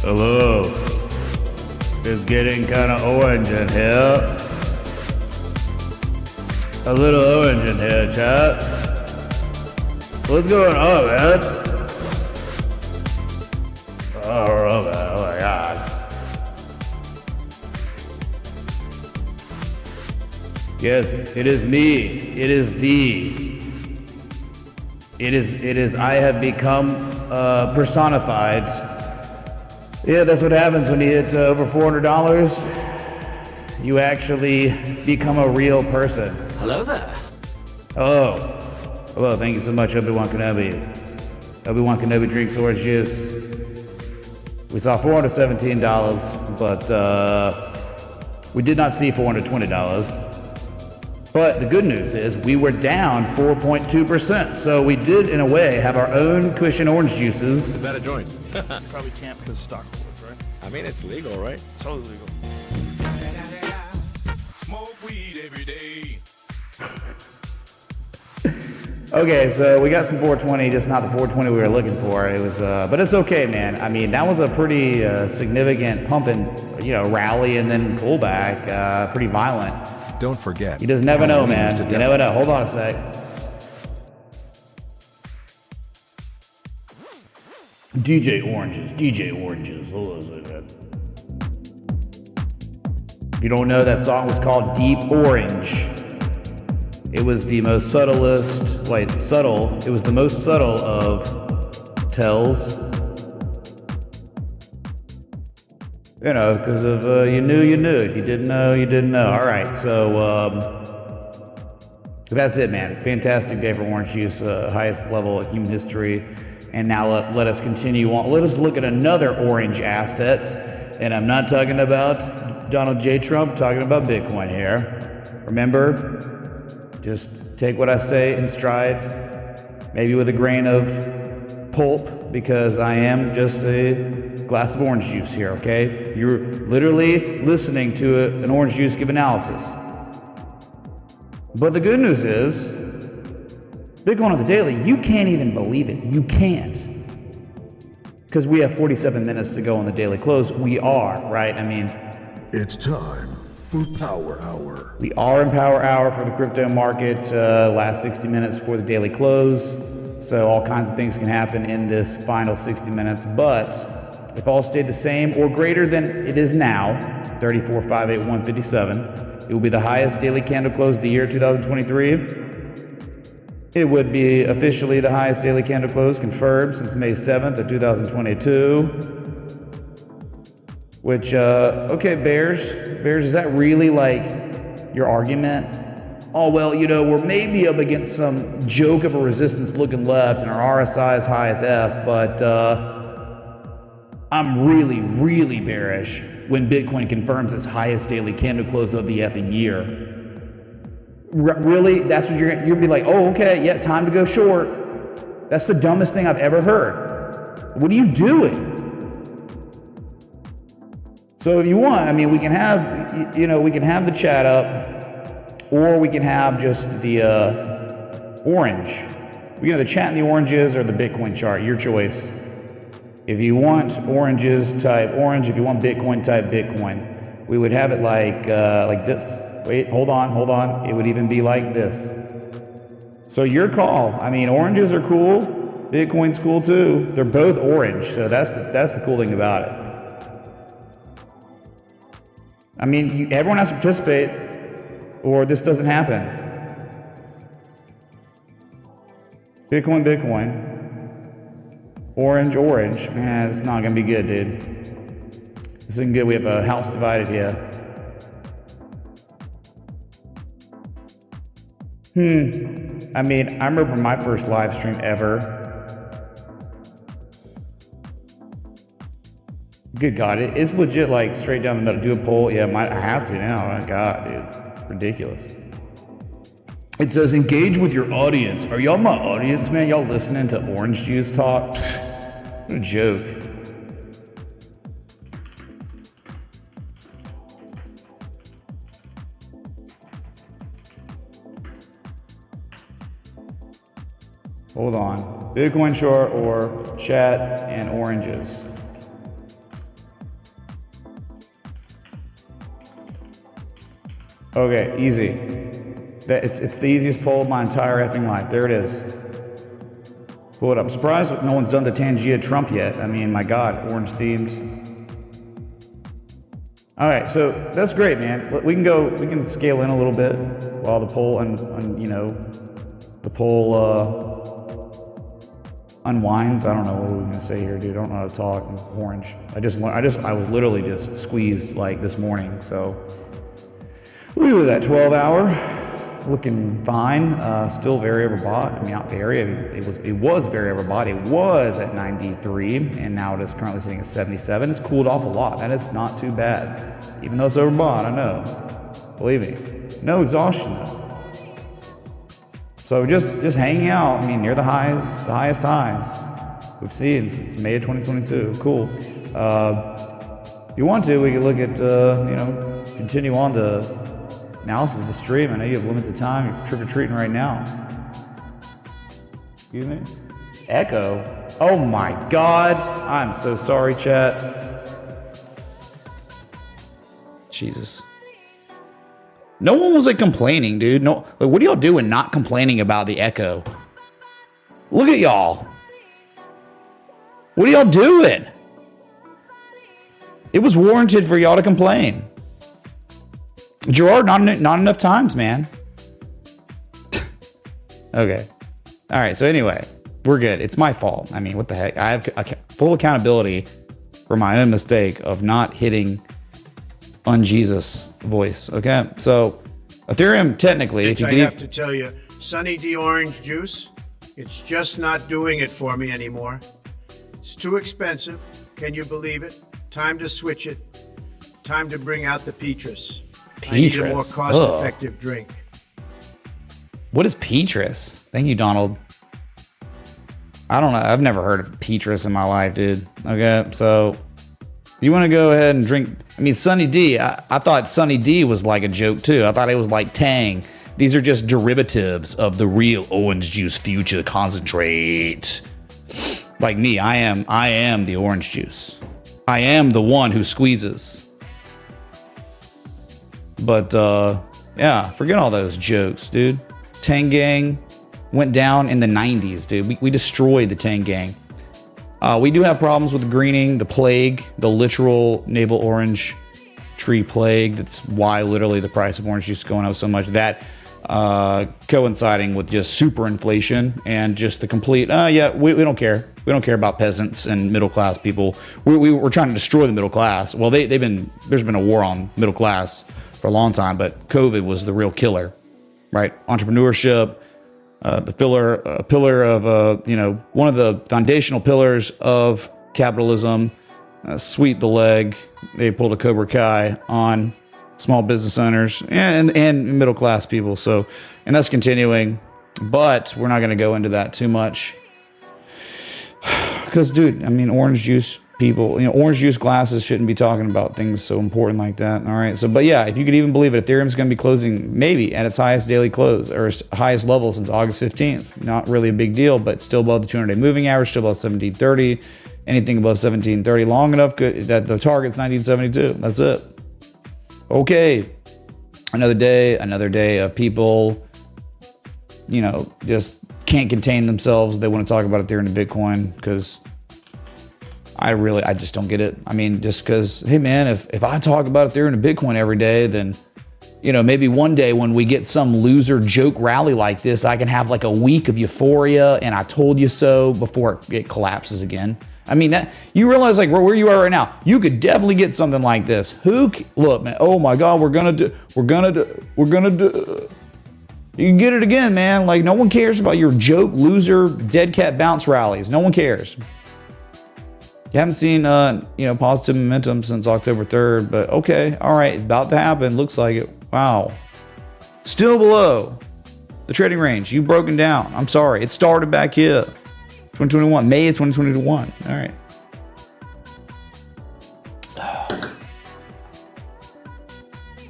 Hello. It's getting kind of orange in here. A little orange in here, chat. What's going on, man? Oh, man. Oh my God. Yes, it is me. It is thee. It is, I have become personified. Yeah, that's what happens when you hit over $400. You actually become a real person. Hello there. Oh. Hello, thank you so much, Obi-Wan Kenobi. Obi-Wan Kenobi drinks orange juice. We saw $417, but we did not see $420. But the good news is we were down 4.2%. So we did, in a way, have our own cushion orange juices. It's a better joint. Probably can't because stockholders, right? I mean, it's legal, right? It's totally legal. Smoke weed every day. Okay, so we got some 420, just not the 420 we were looking for. It was, but it's okay, man. I mean, that was a pretty significant pumping, rally and then pullback, pretty violent. Don't forget. You just never know, man. You never know. Hold on a sec. DJ Oranges. Hold on a second. If you don't know, that song was called Deep Orange. It was the most subtlest, it was the most subtle of tells. Because of you knew. If you didn't know, you didn't know. All right, so that's it, man. Fantastic day for orange juice, highest level in human history. And now let us continue on. Let us look at another orange asset. And I'm not talking about Donald J. Trump, I'm talking about Bitcoin here. Remember, just take what I say in stride, maybe with a grain of pulp, because I am just a glass of orange juice here, okay? You're literally listening to an orange juice give analysis. But the good news is, Bitcoin on the daily, you can't even believe it. You can't. Because we have 47 minutes to go on the daily close. We are, right? I mean, It's time for Power Hour. we are in power hour for the crypto market, last 60 minutes before the daily close. So all kinds of things can happen in this final 60 minutes. But if all stayed the same or greater than it is now, 34,581.57, it will be the highest daily candle close of the year 2023. It would be officially the highest daily candle close confirmed since May 7th of 2022. Which, okay, Bears, is that really your argument? Oh, well, we're maybe up against some joke of a resistance looking left and our RSI is high as F, but I'm really, really bearish when Bitcoin confirms its highest daily candle close of the effing year. Really? That's what you're gonna be like, oh, okay, yeah, time to go short. That's the dumbest thing I've ever heard. What are you doing? So if you want, I mean, we can have, we can have the chat up, or we can have just the orange. We can have the chat and the oranges or the Bitcoin chart, your choice. If you want oranges, type orange. If you want Bitcoin, type Bitcoin. We would have it like this. Wait, hold on. It would even be like this. So your call. I mean, oranges are cool. Bitcoin's cool too. They're both orange, so that's the cool thing about it. I mean, everyone has to participate, or this doesn't happen. Bitcoin. Orange. Man, it's not gonna be good, dude. This isn't good. We have a house divided here. I mean, I remember my first live stream ever. Good God, it's legit straight down the middle. Do a poll. Yeah, I have to now. Oh my God, dude. Ridiculous. It says engage with your audience. Are y'all my audience, man? Y'all listening to orange juice talk? What a joke. Hold on. Bitcoin short or chat and oranges. Okay, easy. It's the easiest poll of my entire effing life. There it is. Pull it up. I'm surprised no one's done the Tangia Trump yet. I mean, my God, orange themed. All right, so that's great, man. We can scale in a little bit while the poll the poll unwinds. I don't know what we're gonna say here, dude. I don't know how to talk. I'm orange. I was literally just squeezed like this morning. So look at that 12 hour, looking fine. Still very overbought. I mean, not very. I mean, it was very overbought. It was at 93, and now it is currently sitting at 77. It's cooled off a lot. That is not too bad, even though it's overbought. I know. Believe me. No exhaustion though. So just hanging out. I mean, near the highest highs we've seen since May of 2022. Cool. If you want to, we could look at continue on the analysis of the stream. I know you have limited time. You're trick-or-treating right now. Excuse me? Echo? Oh my God. I'm so sorry, chat. Jesus. No one was like complaining, dude. No, like, what are y'all doing not complaining about the echo? Look at y'all. What are y'all doing? It was warranted for y'all to complain. Gerard, not enough times, man. Okay. All right. So anyway, we're good. It's my fault. I mean, what the heck? I have full accountability for my own mistake of not hitting un-Jesus voice. Okay. So Ethereum, technically, if you I have to tell you, Sunny D orange juice, it's just not doing it for me anymore. It's too expensive. Can you believe it? Time to switch it. Time to bring out the Petrus. I need a more cost-effective drink. What is Petrus? Thank you, Donald. I don't know. I've never heard of Petrus in my life, dude. Okay, so you want to go ahead and drink? I mean, Sunny D. I thought Sunny D was like a joke too. I thought it was like Tang. These are just derivatives of the real orange juice future concentrate. Like me, I am the orange juice. I am the one who squeezes. But yeah, forget all those jokes, dude. Tang Gang went down in the 90s, dude. We destroyed the Tang Gang. We do have problems with the greening, the plague, the literal navel orange tree plague. That's why literally the price of orange juice is going up so much. That coinciding with just super inflation and just the complete, yeah, we don't care. We don't care about peasants and middle class people. We're trying to destroy the middle class. Well, there's been a war on middle class for a long time, but COVID was the real killer, right? Entrepreneurship, the pillar of, one of the foundational pillars of capitalism. Sweep the leg. They pulled a Cobra Kai on small business owners and middle class people. So, and that's continuing, but we're not going to go into that too much. Because, dude, I mean, orange juice people, orange juice glasses shouldn't be talking about things so important like that. All right. So, but yeah, if you could even believe it, Ethereum's going to be closing maybe at its highest daily close or its highest level since August 15th. Not really a big deal, but still above the 200-day moving average, still above 1730. Anything above 1730 long enough that the target's 1972. That's it. Okay. Another day of people, just can't contain themselves. They want to talk about Ethereum and Bitcoin because I just don't get it. I mean, just because, hey man, if I talk about Ethereum and Bitcoin every day, then, maybe one day when we get some loser joke rally like this, I can have like a week of euphoria and I told you so before it collapses again. I mean, that you realize like where you are right now, you could definitely get something like this. Look, man, oh my God, we're gonna do. You can get it again, man. Like no one cares about your joke, loser, dead cat bounce rallies. No one cares. You haven't seen, positive momentum since October 3rd, but okay, all right, about to happen. Looks like it. Wow. Still below the trading range. You've broken down. I'm sorry. It started back here. 2021, May of 2021. All right.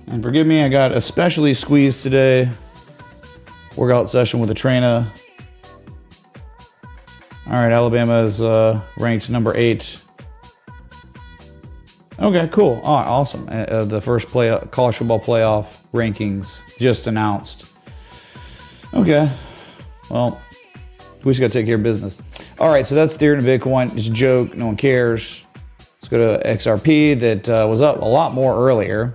And forgive me, I got especially squeezed today. Workout session with a trainer. All right, Alabama is ranked number 8 Okay, cool. All right, awesome. The first college football playoff rankings just announced. Okay, well, we just got to take care of business. All right, so that's Ethereum and Bitcoin. It's a joke. No one cares. Let's go to XRP that was up a lot more earlier.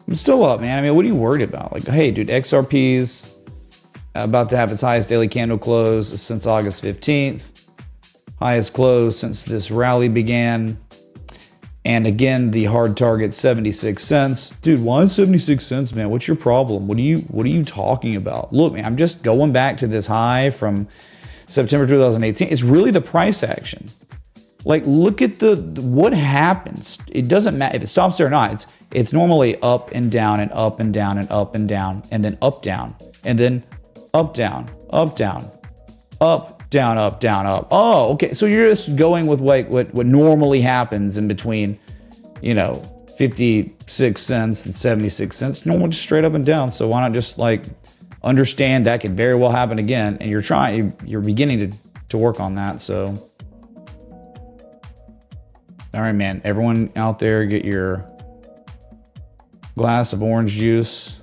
It's still up, man. I mean, what are you worried about? Like, hey, dude, XRP's about to have its highest daily candle close since August 15th. Highest close since this rally began. And again, the hard target, 76 cents. Dude, why 76 cents, man? What's your problem? What are you talking about? Look, man, I'm just going back to this high from September 2018. It's really the price action. Like, look at what happens. It doesn't matter if it stops there or not. It's normally up and down and up and down and up and down and then up, down, and then up, down, up, down, up, down, up, down, up. Oh, okay. So you're just going with like what normally happens in between, 56 cents and 76 cents. Normal, just straight up and down. So why not just like understand that could very well happen again? And you're beginning to work on that. So, all right, man. Everyone out there, get your glass of orange juice,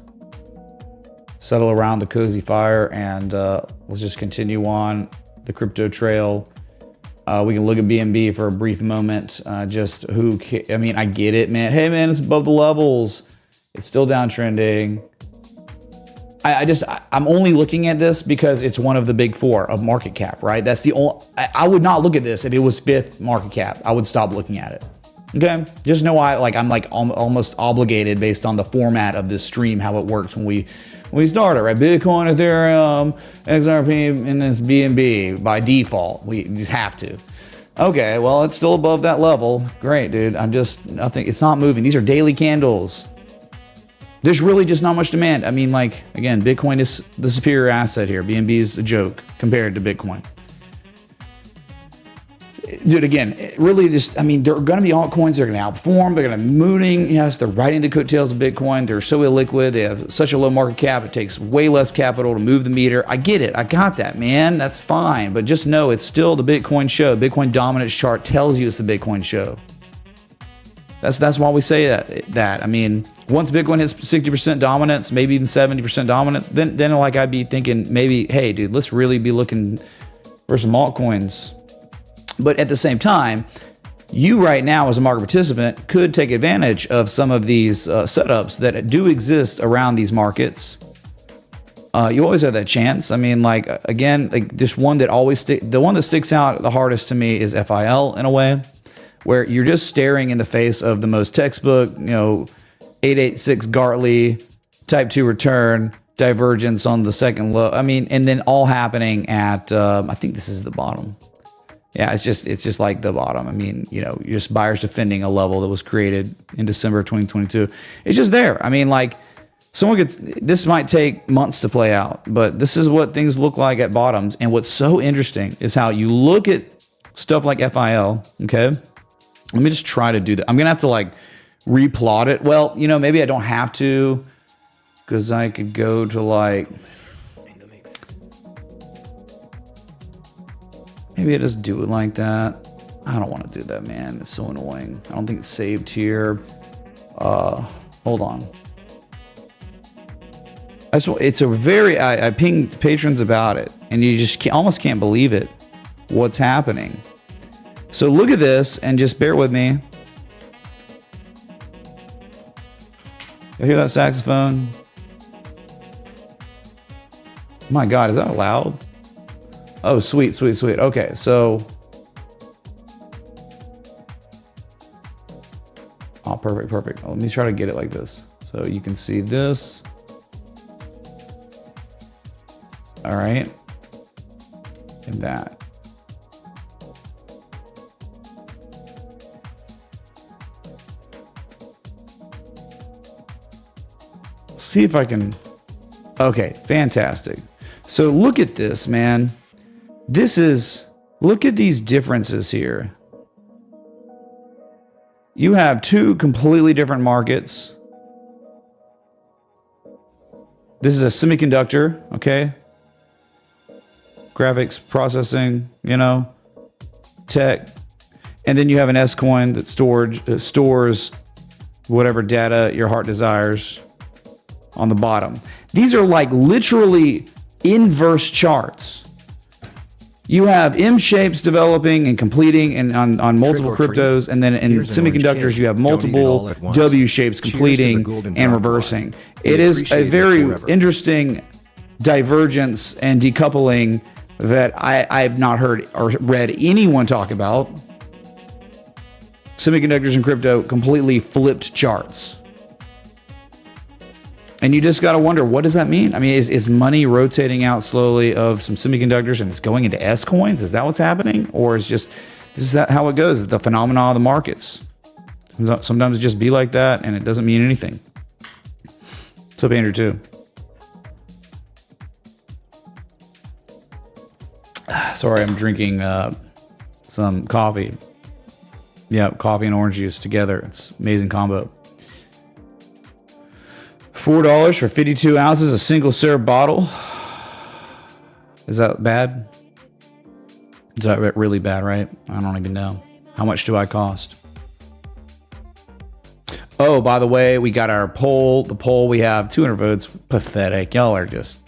settle around the cozy fire, and let's just continue on the crypto trail. We can look at BNB for a brief moment. I get it, man. Hey, man, it's above the levels. It's still downtrending. I'm only looking at this because it's one of the big four of market cap, right? That's the only, I would not look at this if it was fifth market cap. I would stop looking at it. Okay, just know I'm almost obligated based on the format of this stream, how it works when we start it, right? Bitcoin, Ethereum, XRP, and then BNB by default. We just have to. Okay, well, it's still above that level. Great, dude. Nothing. It's not moving. These are daily candles. There's really just not much demand. I mean, again, Bitcoin is the superior asset here. BNB is a joke compared to Bitcoin. Dude, again, really there are going to be altcoins that are going to outperform. They're going to be mooning. Yes, they're riding the coattails of Bitcoin. They're so illiquid. They have such a low market cap. It takes way less capital to move the meter. I get it. I got that, man. That's fine. But just know it's still the Bitcoin show. Bitcoin dominance chart tells you it's the Bitcoin show. That's why we say that. I mean, once Bitcoin hits 60% dominance, maybe even 70% dominance, then I'd be thinking maybe, hey, dude, let's really be looking for some altcoins. But at the same time, you right now as a market participant could take advantage of some of these setups that do exist around these markets. You always have that chance. I mean, this one that the one that sticks out the hardest to me is FIL in a way, where you're just staring in the face of the most textbook, 886 Gartley, type 2 return, divergence on the second low. I mean, and then all happening at, I think this is the bottom. Yeah, it's just like the bottom. I mean, you're just buyers defending a level that was created in December 2022. It's just there. I mean, this might take months to play out, but this is what things look like at bottoms. And what's so interesting is how you look at stuff like FIL, okay? Let me just try to do that. I'm going to have to replot it. Well, maybe I don't have to, because I could go to maybe I just do it like that. I don't want to do that, man. It's so annoying. I don't think it's saved here. Hold on. I pinged patrons about it, and you just almost can't believe it, what's happening. So look at this and just bear with me. You hear that saxophone? My God, is that loud? Oh, sweet, sweet, sweet. Okay, so. Oh, perfect, perfect. Let me try to get it like this. So you can see this. All right. And that. See if I can. Okay, fantastic. So look at this, man. Look at these differences here. You have two completely different markets. This is a semiconductor, okay? Graphics processing, tech. And then you have an S coin that stores whatever data your heart desires on the bottom. These are like literally inverse charts. You have M shapes developing and completing and on multiple cryptos, and then in semiconductors you have multiple W shapes completing and reversing. It is a very interesting divergence and decoupling that I have not heard or read anyone talk about. Semiconductors and crypto completely flipped charts. And you just got to wonder, what does that mean? I mean, is money rotating out slowly of some semiconductors and it's going into S coins? Is that what's happening? Or is just, this is how it goes, the phenomena of the markets. Sometimes it just be like that and it doesn't mean anything. What's up, Andrew, too? Sorry, I'm drinking some coffee. Yeah, coffee and orange juice together. It's amazing combo. $4 for 52 ounces, a single serve bottle. Is that bad? Is that really bad, right? I don't even know. How much do I cost? Oh, by the way, we got our poll. The poll, we have 200 votes. Pathetic. Y'all are just,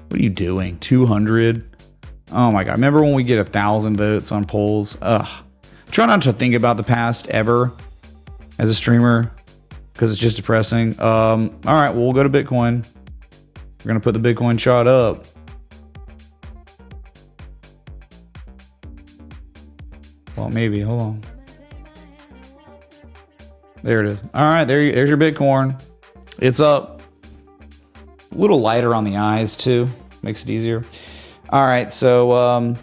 what are you doing? 200? Oh my God. Remember when we get 1,000 votes on polls? Ugh. Try not to think about the past ever as a streamer, because it's just depressing. All right, well, we'll go to Bitcoin. We're going to put the Bitcoin chart up. Well, maybe. Hold on. There it is. All right, there's your Bitcoin. It's up. A little lighter on the eyes, too. Makes it easier. All right, so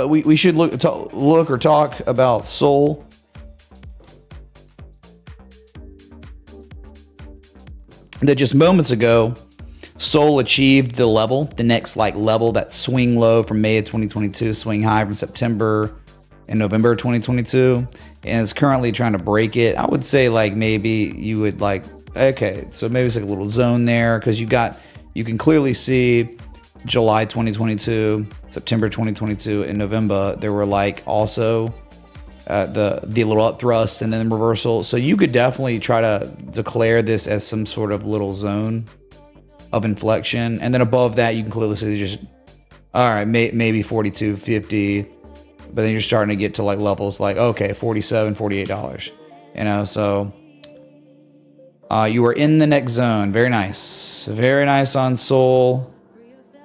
we should look or talk about Sol. That just moments ago, Sol achieved the next level, that swing low from May of 2022, swing high from September and November of 2022, and it's currently trying to break it. I would say maybe you would okay, so maybe it's a little zone there, because you can clearly see July 2022, September 2022, and November, there were also the little up thrust and then reversal. So you could definitely try to declare this as some sort of little zone of inflection. And then above that, you can clearly see just, all right, maybe 42.50, but then you're starting to get to levels okay, $47, $48, so you are in the next zone. Very nice. Very nice on Sol.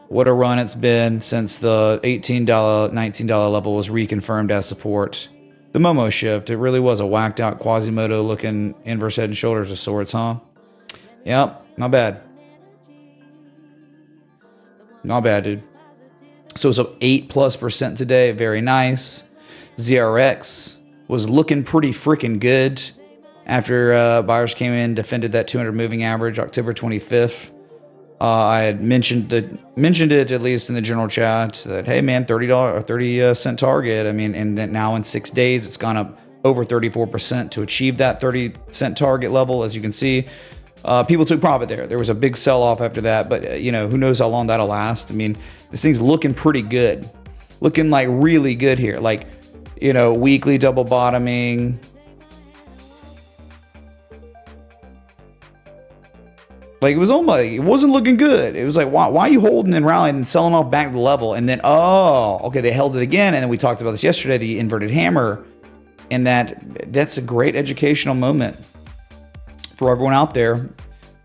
What a run it's been since the $18, $19 level was reconfirmed as support. The Momo shift, it really was a whacked out Quasimodo looking inverse head and shoulders of sorts, huh? Yep, not bad. Not bad, dude. So it's up 8+% today. Very nice. ZRX was looking pretty freaking good after buyers came in, defended that 200 moving average October 25th. I had mentioned it at least in the general chat that, hey man, $30 or 30 cent target. I mean, and then now in 6 days, it's gone up over 34% to achieve that 30-cent target level. As you can see, people took profit there. There was a big sell-off after that, but who knows how long that'll last. I mean, this thing's looking pretty good, looking really good here. Weekly double bottoming. It wasn't looking good. It was why are you holding and rallying and selling off back to the level? And then, okay, they held it again. And then we talked about this yesterday, the inverted hammer. And that's a great educational moment for everyone out there.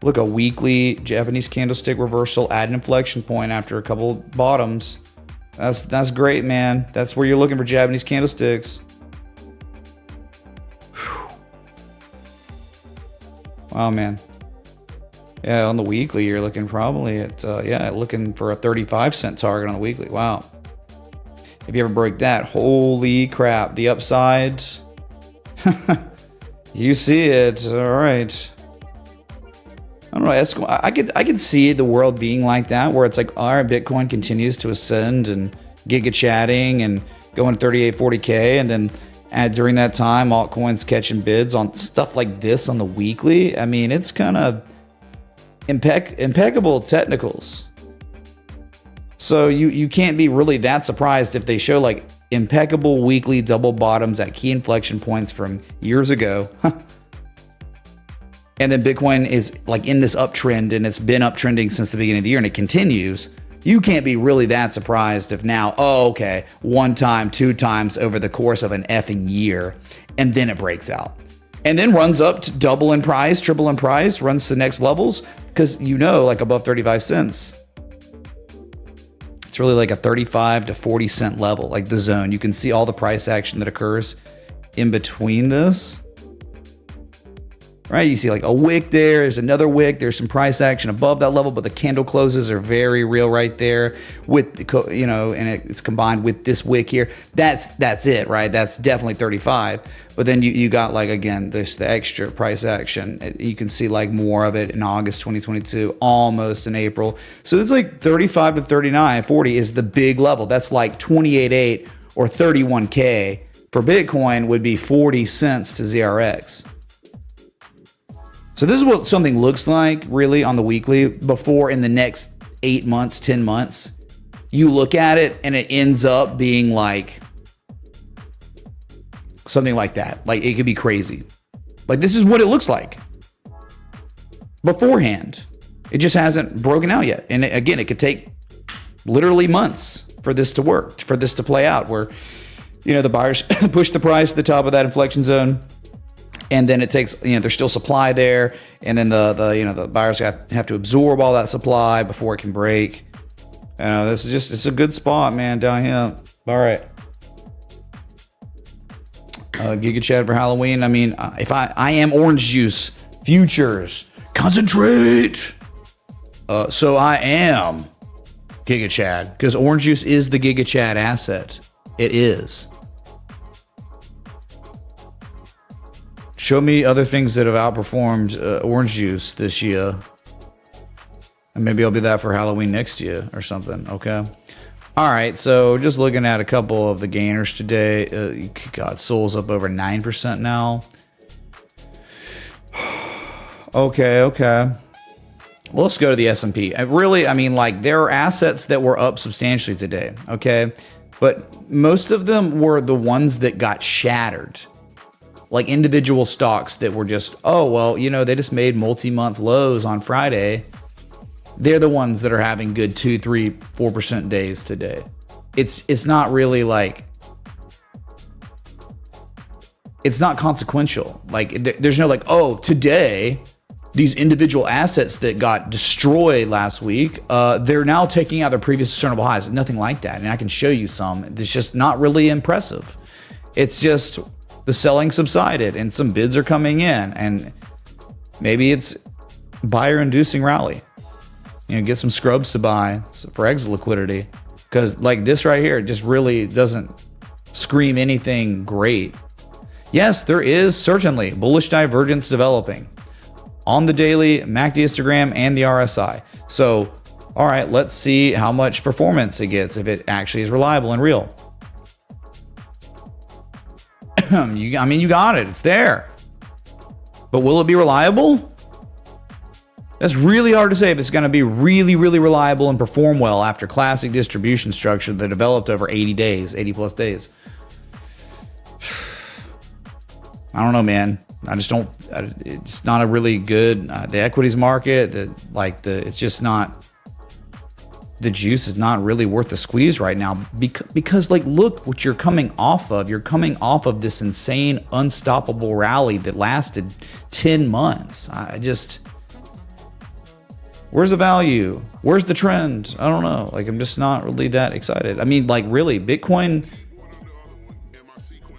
Look, a weekly Japanese candlestick reversal at an inflection point after a couple bottoms. That's great, man. That's where you're looking for Japanese candlesticks. Whew. Wow, man. Yeah, on the weekly, you're looking probably at, looking for a 35-cent target on the weekly. Wow. If you ever break that, holy crap, the upside. You see it. All right. I don't know. I could see the world being like that, where it's all right, Bitcoin continues to ascend and giga chatting and going 38, 40K. And then during that time, altcoins catching bids on stuff like this on the weekly. I mean, it's kind of impeccable technicals. So you can't be really that surprised if they show impeccable weekly double bottoms at key inflection points from years ago. And then Bitcoin is like in this uptrend, and it's been uptrending since the beginning of the year, and it continues. You can't be really that surprised if now, oh, okay, 1 time, 2 times over the course of an effing year, and then it breaks out. And then runs up to double in price, triple in price, runs to the next levels, because like above 35 cents. It's really like a 35 to 40 cent level, like the zone. You can see all the price action that occurs in between this. Right, you see like a wick there, there's another wick, there's some price action above that level, but the candle closes are very real right there with, and it's combined with this wick here. That's it, right? That's definitely 35. But then you got like, again, there's the extra price action. You can see like more of it in August 2022, almost in April. So it's like 35 to 39, 40 is the big level. That's like 28.8 or 31K for Bitcoin would be 40 cents to ZRX. So this is what something looks like really on the weekly before in the next 8 months, 10 months, you look at it and it ends up being like something like that. Like it could be crazy. Like this is what it looks like beforehand. It just hasn't broken out yet. And again, it could take literally months for this to work, for this to play out where, the buyers push the price to the top of that inflection zone. And then it takes, there's still supply there, and then the buyers have to absorb all that supply before it can break. This is it's a good spot, man, down here. All right. Giga Chad for Halloween. I mean, if I am orange juice futures, concentrate. So I am Giga Chad because orange juice is the Giga Chad asset. It is. Show me other things that have outperformed orange juice this year. And maybe I'll be that for Halloween next year or something, okay? All right, so just looking at a couple of the gainers today. God, Sol's up over 9% now. Okay. Well, let's go to the S&P. There are assets that were up substantially today, okay? But most of them were the ones that got shattered. Like individual stocks that were just, they just made multi-month lows on Friday. They're the ones that are having good 2, 3, 4% days today. It's not really like, it's not consequential. Like there's no today, these individual assets that got destroyed last week, they're now taking out their previous discernible highs. Nothing like that. And I can show you some. It's just not really impressive. It's just the selling subsided and some bids are coming in, and maybe it's buyer inducing rally. Get some scrubs to buy for exit liquidity, because like this right here just really doesn't scream anything great. Yes, there is certainly bullish divergence developing on the daily, MACD histogram, and the RSI. So, all right, let's see how much performance it gets if it actually is reliable and real. You got it. It's there. But will it be reliable? That's really hard to say if it's going to be really, really reliable and perform well after classic distribution structure that developed over 80 plus days. I don't know, man. It's not a really good, the equities market, it's just not, the juice is not really worth the squeeze right now because look what you're coming off of. You're coming off of this insane, unstoppable rally that lasted 10 months. Where's the value? Where's the trend? I don't know. I'm just not really that excited. Really, Bitcoin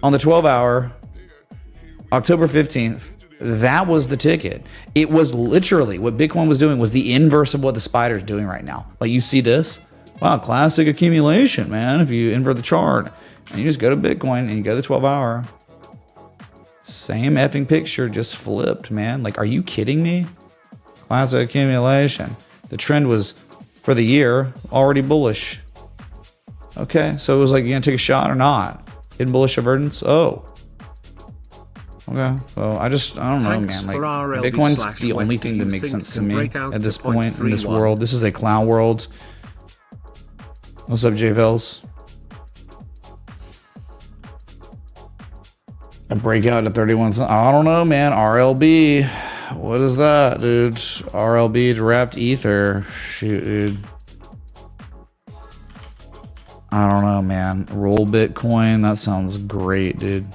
on the 12-hour, October 15th, that was the ticket. It was literally what Bitcoin was doing was the inverse of what the spider's doing right now. You see this? Wow, classic accumulation, man. If you invert the chart and you just go to Bitcoin and you go to the 12-hour, same effing picture, just flipped, man. Are you kidding me? Classic accumulation. The trend was for the year already bullish. Okay, so it was you gonna take a shot or not? Hidden bullish divergence? Oh. Okay, well, I don't know, man. Bitcoin's the only thing that makes sense to me at this point in this world. This is a clown world. What's up, J-Vels? A breakout to 31 cents. I don't know, man. RLB. What is that, dude? RLB to wrapped ether. Shoot, dude. I don't know, man. Roll Bitcoin. That sounds great, dude.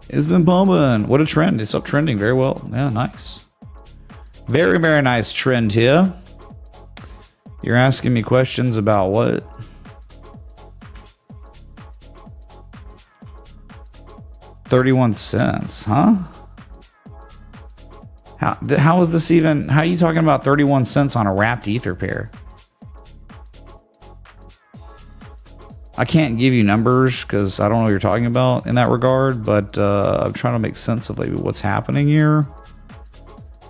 It's been pumping. What a trend. It's up trending very well. Yeah, nice. Very, very nice trend here. You're asking me questions about what? $0.31, huh? How is this even? How are you talking about 31 cents on a wrapped ether pair? I can't give you numbers because I don't know what you're talking about in that regard, but I'm trying to make sense of maybe what's happening here.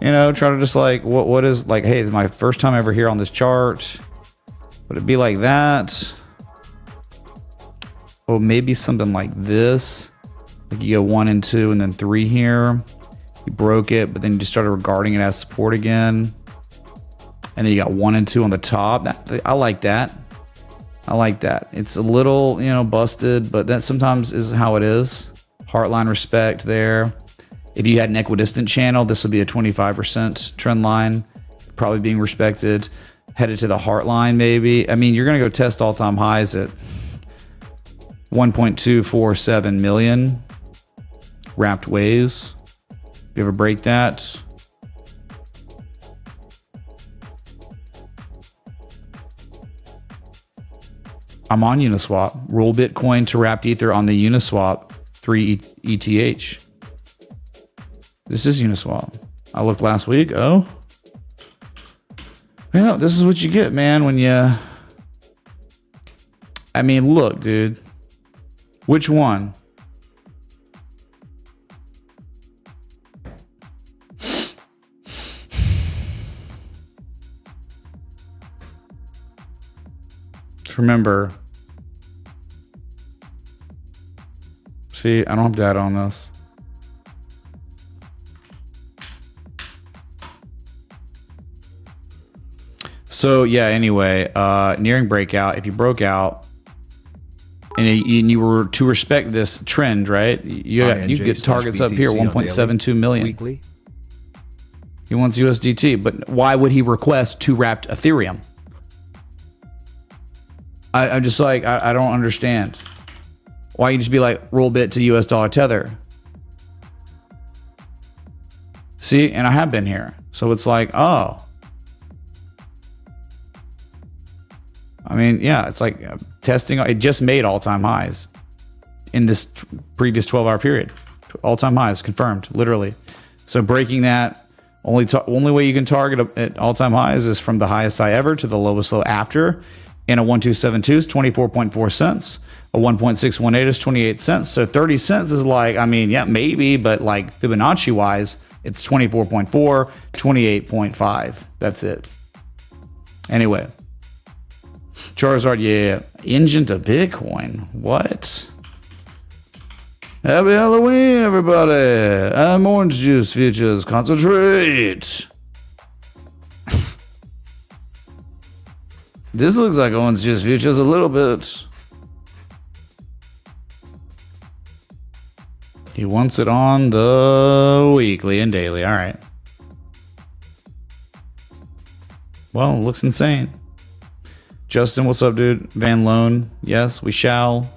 You know, try to just like, what is like, hey, it's my first time ever here on this chart. Would it be like that? Or maybe something like this. Like you go 1 and 2 and then 3 here. You broke it, but then you just started regarding it as support again. And then you got 1 and 2 on the top. I like that. I like that. It's a little, you know, busted, but that sometimes is how it is. Heartline respect there. If you had an equidistant channel, this would be a 25% trend line, probably being respected. Headed to the heartline, maybe. I mean, you're going to go test all-time highs at 1.247 million wrapped waves. If you ever break that, I'm on Uniswap. Roll Bitcoin to wrapped ether on the Uniswap 3 ETH. This is Uniswap. I looked last week. Oh. Yeah, this is what you get, man, when you... I mean, look, dude. Which one? Remember... See, I don't have data on this. So yeah, anyway, nearing breakout. If you broke out and you were to respect this trend, right? You get targets up here, 1.72 million. Weekly. He wants USDT, but why would he request 2 wrapped Ethereum? I'm just like, I don't understand. Why you just be like, roll bit to US dollar tether? See, and I have been here. So it's like, oh. I mean, yeah, it's like testing. It just made all-time highs in this previous 12-hour period. All-time highs confirmed, literally. So breaking that, only way you can target at all-time highs is from the highest high ever to the lowest low after. And a 1272 is 24.4 cents. A 1.618 is 28 cents. So 30 cents is like, I mean, yeah, maybe, but like Fibonacci-wise, it's 24.4, 28.5. That's it. Anyway. Charizard, yeah. Engine to Bitcoin. What? Happy Halloween, everybody. I'm Orange Juice Futures. Concentrate. This looks like Orange Juice Futures a little bit. He wants it on the weekly and daily. All right. Well, it looks insane. Justin, what's up, dude? Van Loan, yes, we shall.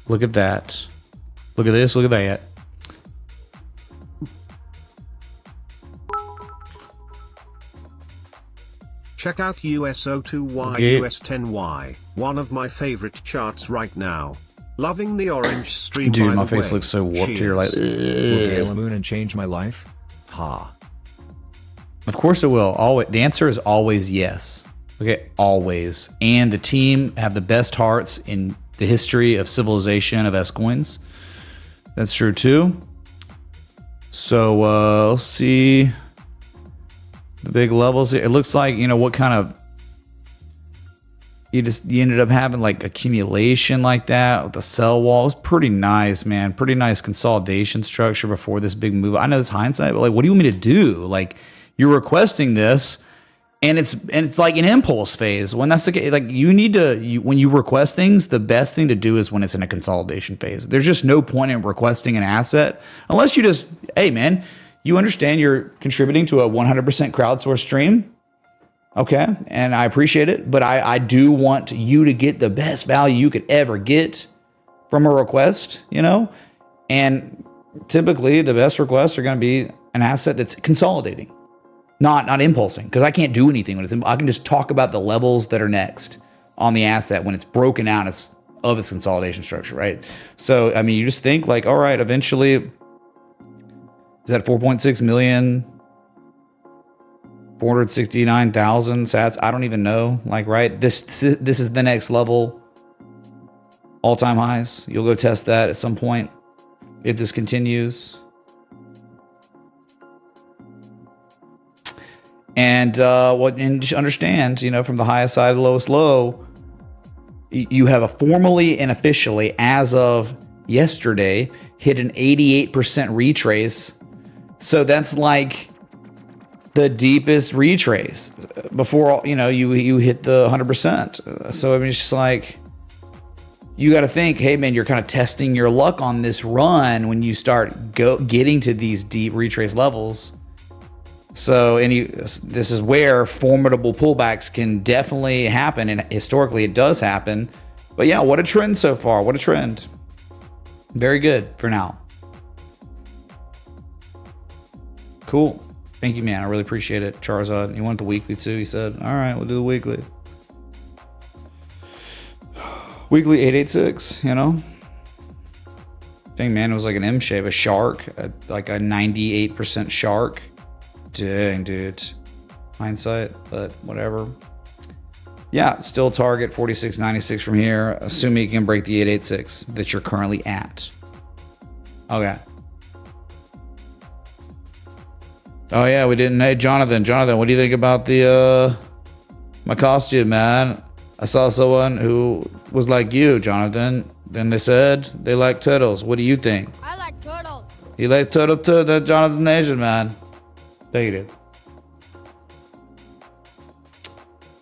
Look at that. Look at this, look at that. Check out US02Y, Okay. US10Y, one of my favorite charts right now. Loving the orange stream. Dude, by my the face way. looks so warped here. Like, Cheers. Will Gala Moon and change my life? Ha. of course it will. Always, the answer is always yes. Okay, always. And the team have the best hearts in the history of civilization of S coins. That's true too. So let's see the big levels. It looks like, you know, what kind of you ended up having like accumulation like that with the sell wall. It was pretty nice, man. Pretty nice consolidation structure before this big move. I know it's hindsight, but like, what do you want me to do? Like, you're requesting this. And it's like an impulse phase. When that's the case, like when you request things, the best thing to do is when it's in a consolidation phase. There's just no point in requesting an asset unless you just, hey man, you understand you're contributing to a 100% crowdsourced stream. Okay. And I appreciate it, but I do want you to get the best value you could ever get from a request, you know? And typically the best requests are going to be an asset that's consolidating. Not impulsing, because I can't do anything when it's. I can just talk about the levels that are next on the asset when it's broken out of its consolidation structure, right? So I mean, you just think like, all right, eventually, is that 4.6 million, 469,000 sats? I don't even know. Like, right? This is the next level, all-time highs. You'll go test that at some point if this continues. And and just understand, you know, from the highest side to the lowest low, you have a formally and officially, as of yesterday, hit an 88% retrace. So that's like the deepest retrace before, you know, you hit the 100%. So I mean, it's just like, you got to think, hey man, you're kind of testing your luck on this run when you start getting to these deep retrace levels. So this is where formidable pullbacks can definitely happen, and historically it does happen. But yeah, what a trend so far. What a trend. Very good for now. Cool. Thank you, man. I really appreciate it. Charizard, you want the weekly too? He said, all right, we'll do the weekly. Weekly 886, you know? Dang, man, it was like an M shape, a shark, like a 98% shark. Dang, dude. Hindsight, but whatever. Yeah, still target 46.96 from here, assuming you can break the 886 that you're currently at. Okay. Oh yeah, we didn't. Hey, Jonathan, what do you think about the my costume, man? I saw someone who was like you, Jonathan. Then they said they like turtles. What do you think? I like turtles. You like turtle too, the Jonathan Nation, man. Thank you, dude.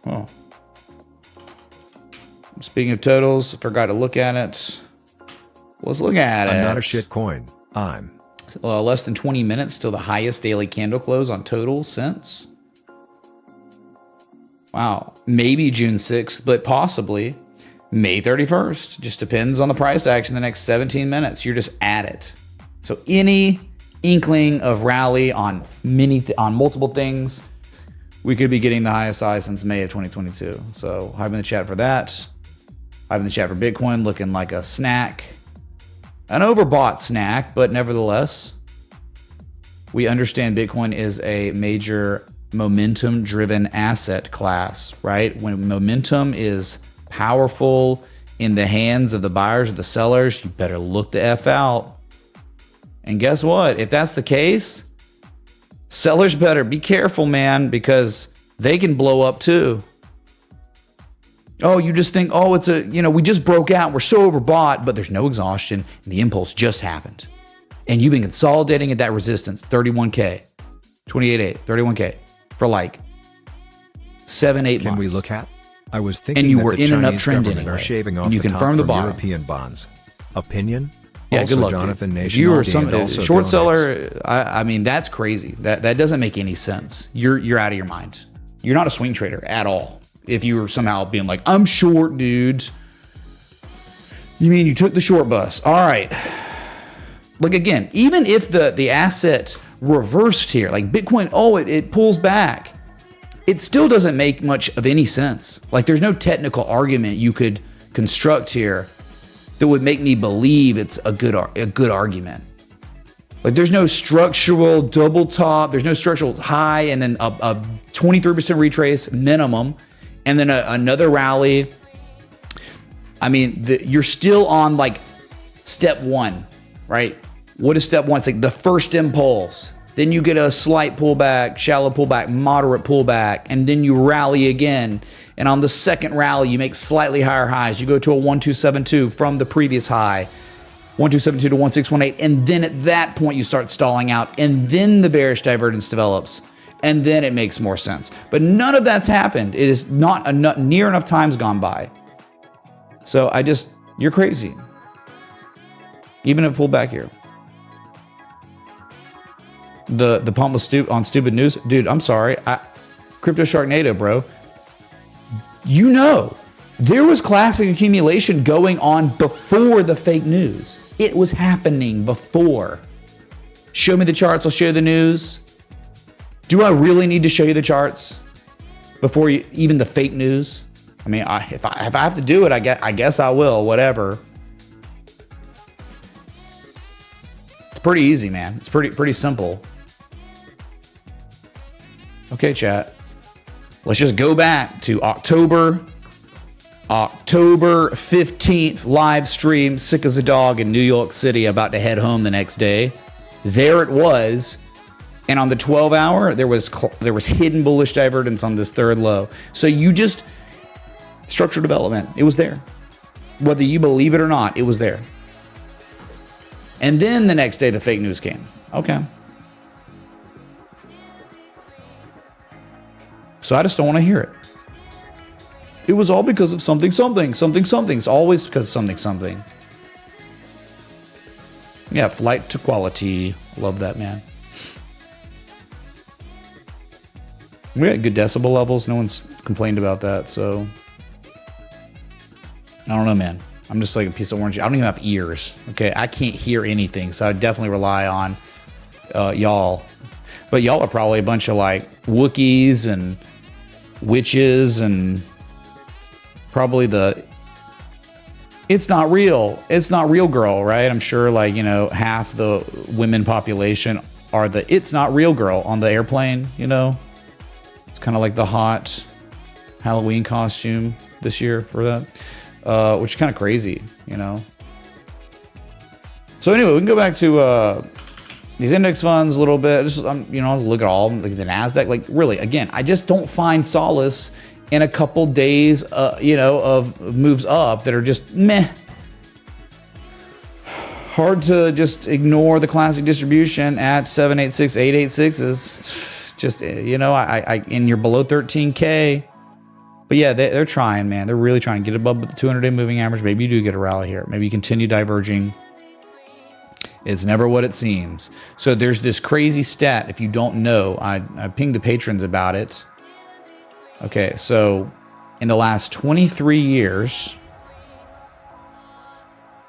Oh. Speaking of totals, I forgot to look at it. Let's look at it. I'm not a shit coin. I'm. Less than 20 minutes till the highest daily candle close on total since. Wow. Maybe June 6th, but possibly May 31st. Just depends on the price action the next 17 minutes. You're just at it. So any inkling of rally on multiple things, we could be getting the highest high since May of 2022. So hype in the chat for that. Hype in the chat for Bitcoin looking like a snack, an overbought snack, but nevertheless, we understand Bitcoin is a major momentum driven asset class, right? When momentum is powerful in the hands of the buyers or the sellers, you better look the F out. And guess what? If that's the case, sellers better be careful, man, because they can blow up too. Oh, you just think, oh, it's we just broke out. We're so overbought, but there's no exhaustion. And the impulse just happened. And you've been consolidating at that resistance, 31K, 28.8, 31K for like 7-8 months. Can we look at? I was thinking and you that were the in an Chinese uptrend government anyway. are shaving off And you the confirm top the from bottom. European bonds. Opinion? Yeah, also, good luck. Jonathan Dude. If Nation you are all day some and also short donuts. seller, I mean that's crazy. That doesn't make any sense. You're out of your mind. You're not a swing trader at all. If you were somehow being like, I'm short, dude. You mean you took the short bus? All right. Like again, even if the asset reversed here, like Bitcoin, it pulls back. It still doesn't make much of any sense. Like there's no technical argument you could construct here that would make me believe it's a good argument. Like there's no structural double top, there's no structural high, and then a 23% retrace minimum, and then another rally. I mean, you're still on like step one, right? What is step one? It's like the first impulse. Then you get a slight pullback, shallow pullback, moderate pullback, and then you rally again. And on the second rally, you make slightly higher highs. You go to a 1272 from the previous high, 1272 to 1618. And then at that point, you start stalling out. And then the bearish divergence develops. and then it makes more sense. But none of that's happened. It is not near enough times gone by. So you're crazy. Even if it pulled back here. The pump was on stupid news. Dude, I'm sorry. Crypto Sharknado, bro. You know, there was classic accumulation going on before the fake news. It was happening before. Show me the charts, I'll show you the news. Do I really need to show you the charts before even the fake news? I mean, if I have to do it, I guess I will, whatever. It's pretty easy, man. It's pretty simple. Okay, chat. Let's just go back to October 15th, live stream, sick as a dog in New York City, about to head home the next day. There it was. And on the 12 hour, there was hidden bullish divergence on this third low. So you just, structural development, it was there. Whether you believe it or not, it was there. And then the next day, the fake news came. Okay. So I just don't want to hear it. It was all because of something. It's always because of something. Yeah, flight to quality. Love that, man. We got good decibel levels. No one's complained about that, so I don't know, man. I'm just like a piece of orange. I don't even have ears. Okay, I can't hear anything, so I definitely rely on y'all. But y'all are probably a bunch of like Wookiees and witches and probably it's not real girl, right? I'm sure like, you know, half the women population are the it's not real girl on the airplane, you know? It's kind of like the hot Halloween costume this year for that, which is kind of crazy, you know? So anyway, we can go back to these index funds a little bit. Just, you know, look at all like the NASDAQ. Like really, again, I just don't find solace in a couple days, you know, of moves up that are just meh. Hard to just ignore the classic distribution at 786, 886 is just, you know, and you're below 13K. But yeah, they're trying, man. They're really trying to get above the 200-day moving average. Maybe you do get a rally here. Maybe you continue diverging. It's never what it seems. So there's this crazy stat. If you don't know, I pinged the patrons about it. Okay, so in the last 23 years,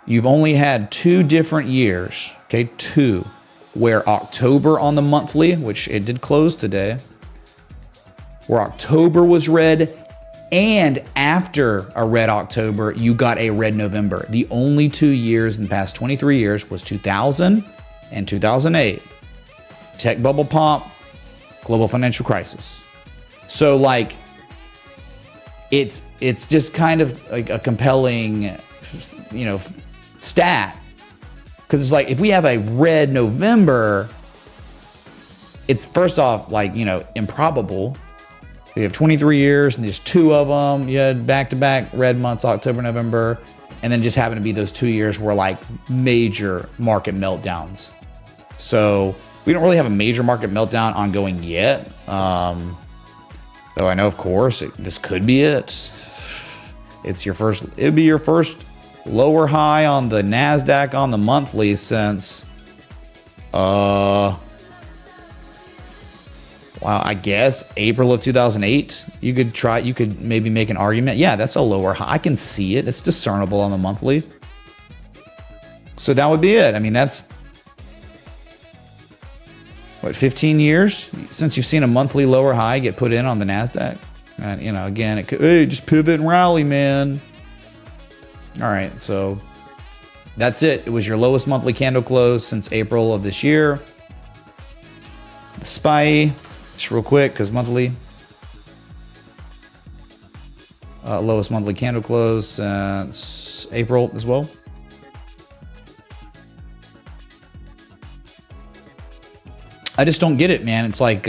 you've only had 2 different years, okay, 2, where October on the monthly, which it did close today, where October was red, and after a red October, you got a red November. The only 2 years in the past 23 years was 2000 and 2008. Tech bubble pump, global financial crisis. So like, it's just kind of like a compelling, you know, stat. Because it's like, if we have a red November, it's first off, like, you know, improbable. We have 23 years and just 2 of them. You had back-to-back red months, October, November, and then just happen to be those 2 years were like major market meltdowns. So we don't really have a major market meltdown ongoing yet. Though I know, of course, this could be it. It'd be your first lower high on the NASDAQ on the monthly since, wow, I guess April of 2008. You could maybe make an argument. Yeah, that's a lower high. I can see it. It's discernible on the monthly. So that would be it. I mean, that's what, 15 years since you've seen a monthly lower high get put in on the NASDAQ. And, you know, again, it could, hey, just pivot and rally, man. All right, so that's it. It was your lowest monthly candle close since April of this year. The SPY, just real quick, because monthly, lowest monthly candle close since April as well. I just don't get it, man. It's like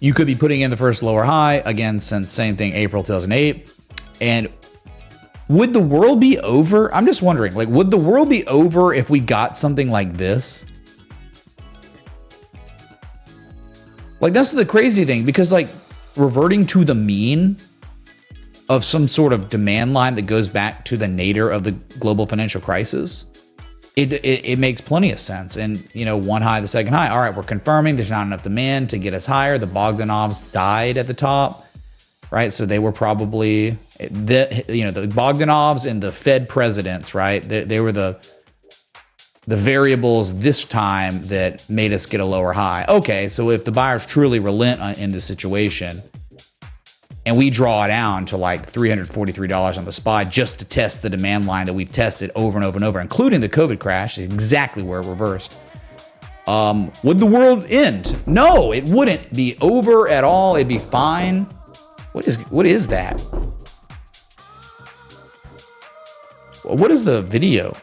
you could be putting in the first lower high again since same thing, April 2008. And would the world be over? I'm just wondering, like, would the world be over if we got something like this? Like, that's the crazy thing, because like reverting to the mean of some sort of demand line that goes back to the nadir of the global financial crisis, it makes plenty of sense. And, you know, one high, the second high. All right, we're confirming there's not enough demand to get us higher. The Bogdanovs died at the top, right? So they were probably the Bogdanovs and the Fed presidents, right? They were the variables this time that made us get a lower high. Okay, so if the buyers truly relent in this situation, and we draw it down to like $343 on the spot just to test the demand line that we've tested over and over and over, including the COVID crash, is exactly where it reversed. Would the world end? No, it wouldn't be over at all. It'd be fine. What is that? What is the video?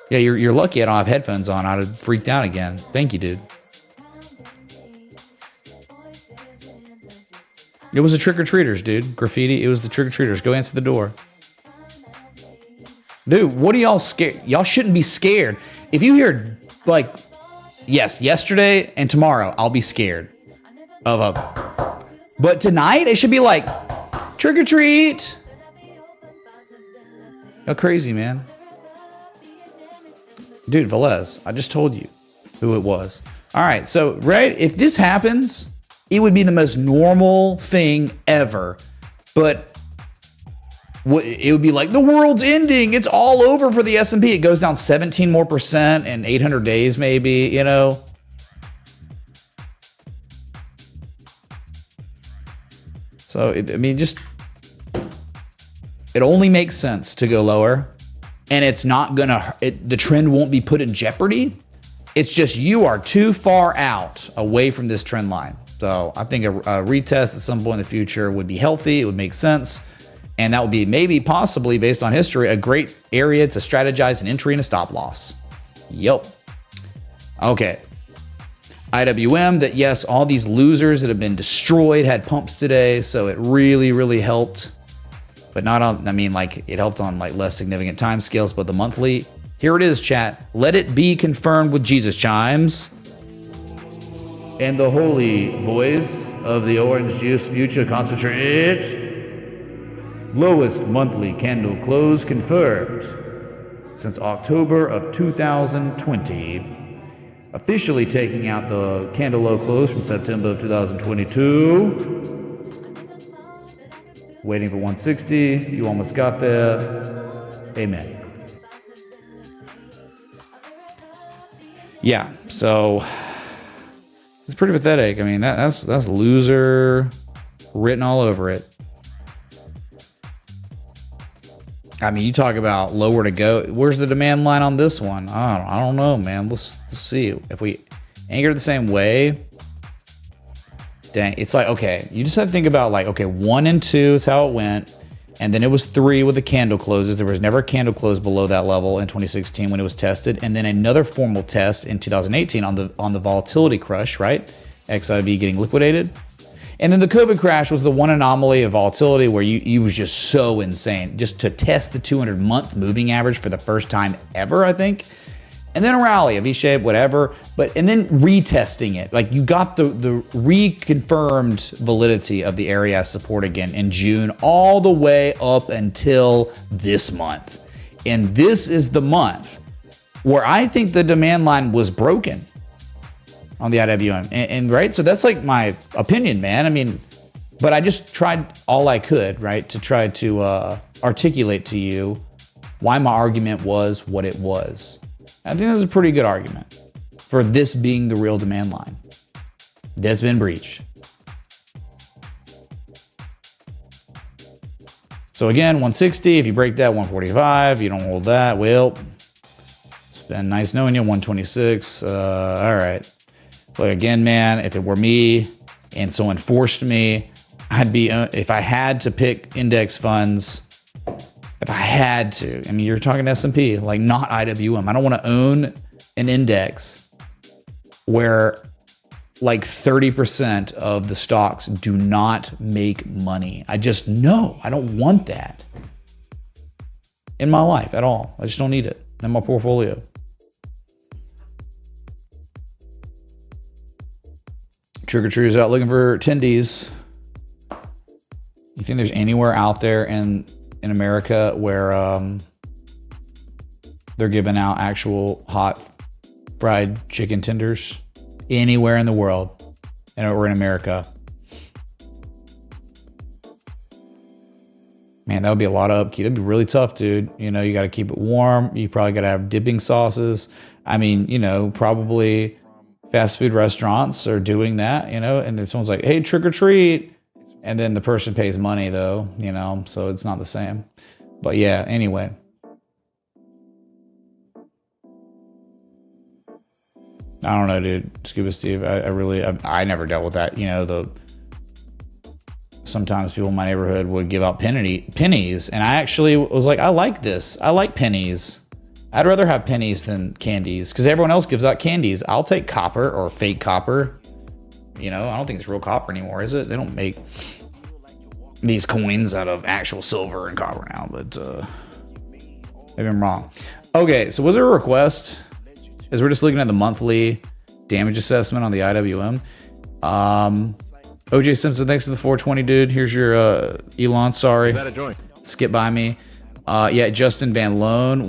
Yeah, you're lucky I don't have headphones on. I'd have freaked out again. Thank you, dude. It was the trick-or-treaters, dude. Graffiti. It was the trick-or-treaters. Go answer the door. Dude, what are y'all scared? Y'all shouldn't be scared. If you hear, like, yes, yesterday and tomorrow, I'll be scared of a... But tonight, it should be like, trick-or-treat. How crazy, man. Dude, Velez, I just told you who it was. All right, so, right, if this happens... it would be the most normal thing ever, but it would be like the world's ending. It's all over for the S&P. It goes down 17% more in 800 days, maybe, you know. So, it only makes sense to go lower, and it's not gonna, the trend won't be put in jeopardy. It's just you are too far out away from this trend line. So I think a retest at some point in the future would be healthy. It would make sense. And that would be maybe possibly, based on history, a great area to strategize an entry and a stop loss. Yep. Okay. IWM, that yes, all these losers that have been destroyed had pumps today. So it really, really helped. But not on, I mean, like it helped on like less significant time scales, but the monthly, here it is, chat. Let it be confirmed with Jesus chimes. And the holy voice of the orange juice future concentrate. Lowest monthly candle close confirmed since October of 2020. Officially taking out the candle low close from September of 2022. Waiting for 160. You almost got there. Amen. Yeah, so... it's pretty pathetic. I mean, that's loser written all over it. I mean, you talk about lower to go. Where's the demand line on this one? I don't know, man. Let's see. If we anchor the same way, dang, it's like, okay, you just have to think about like, okay, 1 and 2 is how it went. And then it was 3 with the candle closes. There was never a candle close below that level in 2016 when it was tested. And then another formal test in 2018 on the volatility crush, right? XIV getting liquidated. And then the COVID crash was the one anomaly of volatility where you was just so insane. Just to test the 200-month moving average for the first time ever, I think. And then a rally, a V-shape, whatever. And then retesting it. Like you got the reconfirmed validity of the area support again in June all the way up until this month. And this is the month where I think the demand line was broken on the IWM. And right, so that's like my opinion, man. I mean, but I just tried all I could, right, to try to articulate to you why my argument was what it was. I think that's a pretty good argument for this being the real demand line that's been breached. So again, 160, if you break that, 145, you don't hold that, well, it's been nice knowing you, 126, all right. Look, again, man, if it were me and someone forced me, I'd be, if I had to pick index funds, if I had to, I mean, you're talking S&P, like not IWM. I don't want to own an index where like 30% of the stocks do not make money. I just know I don't want that in my life at all. I just don't need it in my portfolio. Trick or treaters out looking for tendies. You think there's anywhere out there in America where they're giving out actual hot fried chicken tenders? Anywhere in the world, or in America? Man, that would be a lot of upkeep. That'd be really tough, dude. You know, you got to keep it warm. You probably got to have dipping sauces. I mean, you know, probably fast food restaurants are doing that, you know, and then someone's like, hey, trick or treat. And then the person pays money, though, you know, so it's not the same. But yeah, anyway. I don't know, dude. Scuba Steve, I never dealt with that. You know, sometimes people in my neighborhood would give out pennies, and I actually was like, I like this. I like pennies. I'd rather have pennies than candies because everyone else gives out candies. I'll take copper or fake copper. You know, I don't think it's real copper anymore, is it? They don't make these coins out of actual silver and copper now, but maybe I'm wrong. Okay, so was there a request? As we're just looking at the monthly damage assessment on the IWM. OJ Simpson, thanks for the 420, dude. Here's your Elon. Sorry, Is that a joint? skip by me. Yeah, Justin Van Loan,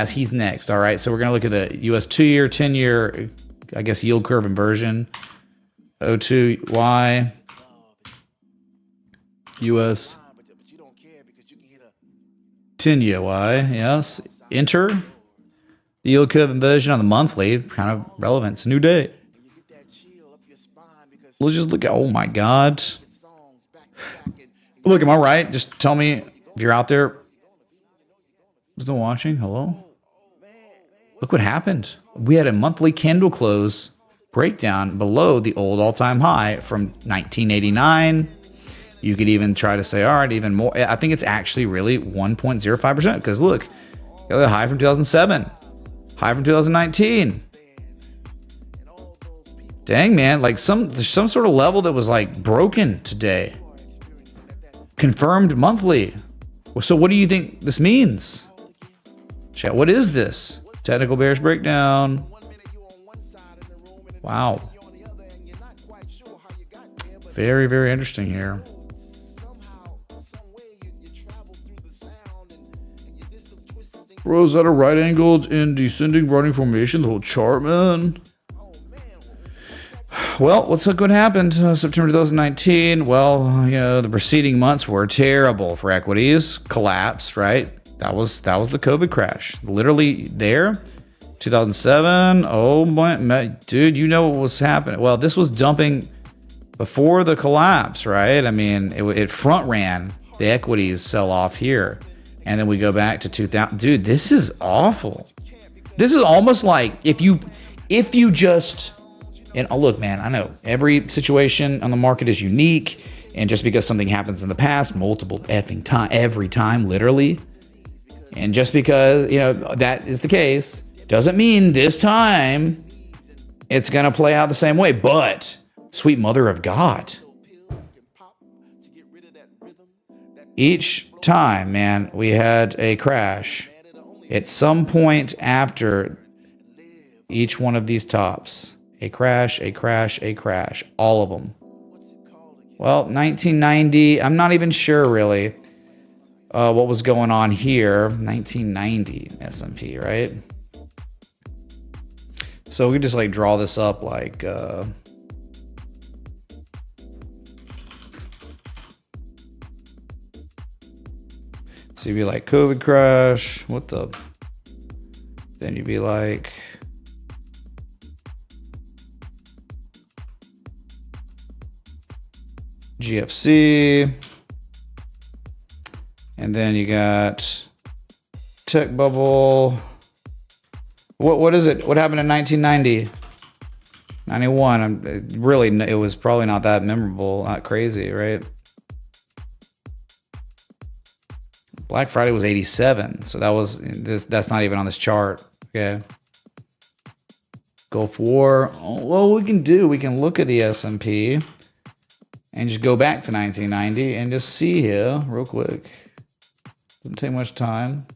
he's next. All right, so we're gonna look at the U.S. 2-year, 10-year, I guess yield curve inversion. O2Y, U.S. 10-year Y, yes. Enter the yield curve inversion on the monthly, kind of relevant. It's a new day. Let's just look at, oh my God. Look, am I right? Just tell me if you're out there. Still watching? Hello? Look what happened. We had a monthly candle close breakdown below the old all-time high from 1989. You could even try to say, all right, even more. I think it's actually really 1.05% because look, the high from 2007. High from 2019. Dang, man. Like there's some sort of level that was like broken today. Confirmed monthly. So what do you think this means? Chat, what is this? Technical bearish breakdown. Wow. Very, very interesting here. Rosetta right angled in descending running formation, the whole chart, man. Well, let's look what happened September 2019. Well, you know, the preceding months were terrible for equities. Collapsed, right? That was the COVID crash. Literally there. 2007. Oh my, dude, you know what was happening. Well, this was dumping before the collapse, right? I mean, it front ran the equities sell off here. And then we go back to 2000. Dude, this is awful. This is almost like if you just, and look, man, I know every situation on the market is unique. And just because something happens in the past, multiple effing time, every time, literally. And just because, you know, that is the case, doesn't mean this time it's going to play out the same way. But, sweet mother of God, each time, man, we had a crash at some point after each one of these tops. A crash, a crash, a crash. All of them. Well, 1990, I'm not even sure really what was going on here. 1990 S&P, right? So we just like draw this up like so you'd be like COVID crash, what the? Then you'd be like GFC, and then you got tech bubble. What is it? What happened in 1990? 91. Really, it was probably not that memorable, not crazy, right? Black Friday was 87, so that's not even on this chart. Okay. Gulf War. Well, we can look at the S&P and just go back to 1990 and just see here real quick. Doesn't take much time.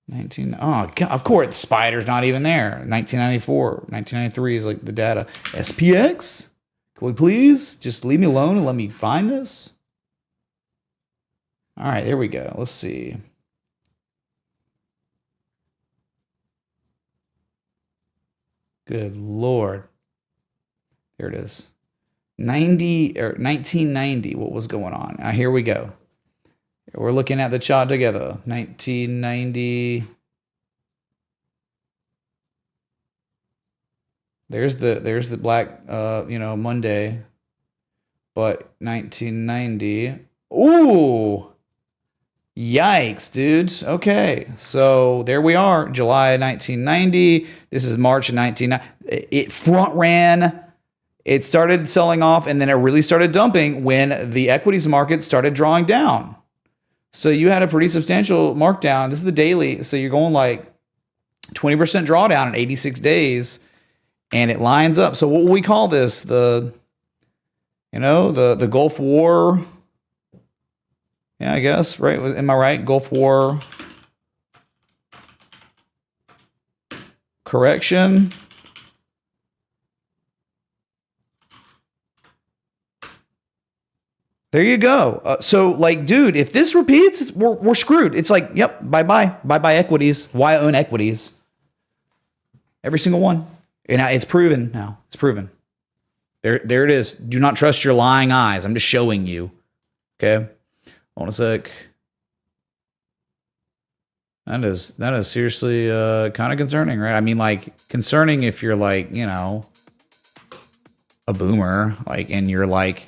Oh, God, of course, the spider's not even there. 1994, 1993 is like the data. SPX? Can we please just leave me alone and let me find this? All right, there we go. Let's see. Good Lord. There it is. 1990. What was going on? Here we go. We're looking at the chart together. 1990. There's the black Monday. But 1990. Ooh. Yikes, dudes. Okay. So there we are. July 1990. This is March of 1990. It front ran. It started selling off and then it really started dumping when the equities market started drawing down. So you had a pretty substantial markdown. This is the daily. So you're going like 20% drawdown in 86 days and it lines up. So what will we call this? The Gulf War. Yeah, I guess, right? Am I right? Gulf War correction. There you go. So, like, dude, if this repeats, we're screwed. It's like, yep, bye-bye. Bye-bye equities. Why own equities? Every single one. And it's proven now. It's proven. There it is. Do not trust your lying eyes. I'm just showing you. Okay? Hold on a sec. That is seriously kind of concerning, right? I mean, like, concerning if you're like, a boomer, like, and you're like,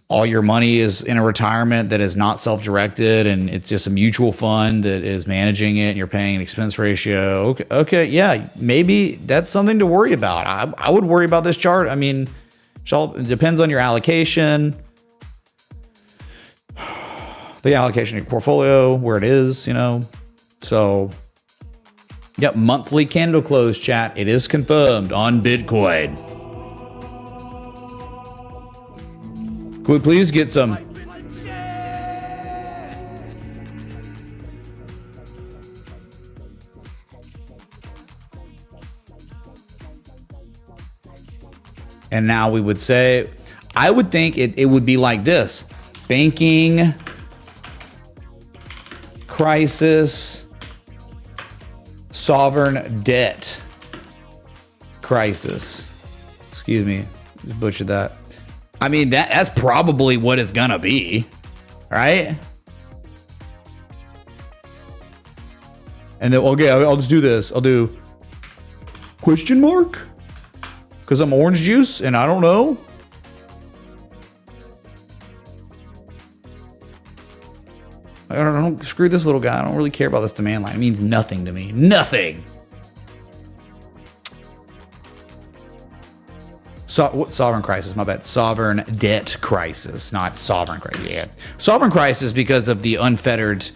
all your money is in a retirement that is not self-directed and it's just a mutual fund that is managing it and you're paying an expense ratio. Okay, yeah, maybe that's something to worry about. I would worry about this chart. I mean, it depends on your allocation. The allocation of your portfolio, where it is, So, yep, monthly candle close chat. It is confirmed on Bitcoin. Could we please get some? And now we would say, I would think it would be like this. Banking crisis, sovereign debt crisis. Excuse me, just butchered that. I mean, that's probably what it's gonna be, right? And then, okay, I'll just do this. I'll do question mark? Because I'm orange juice and I don't know. I don't screw this little guy. I don't really care about this demand line. It means nothing to me. Nothing. So what sovereign crisis? My bad. Sovereign debt crisis, not sovereign crisis. Yeah, sovereign crisis because of the unfettered,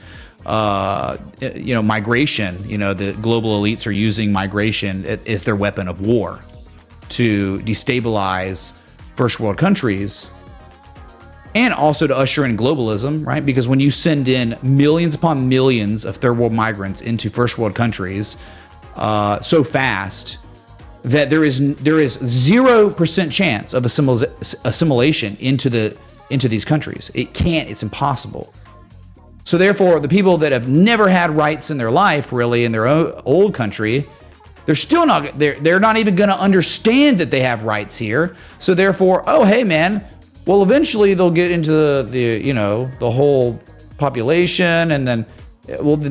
migration. The global elites are using migration as their weapon of war to destabilize first world countries. And also to usher in globalism, right? Because when you send in millions upon millions of third world migrants into first world countries so fast that there is 0% chance of assimilation into these countries. It can't. It's impossible. So therefore, the people that have never had rights in their life, really, in their old country, they're not even going to understand that they have rights here. So therefore, oh hey man. Well, eventually they'll get into the whole population, and then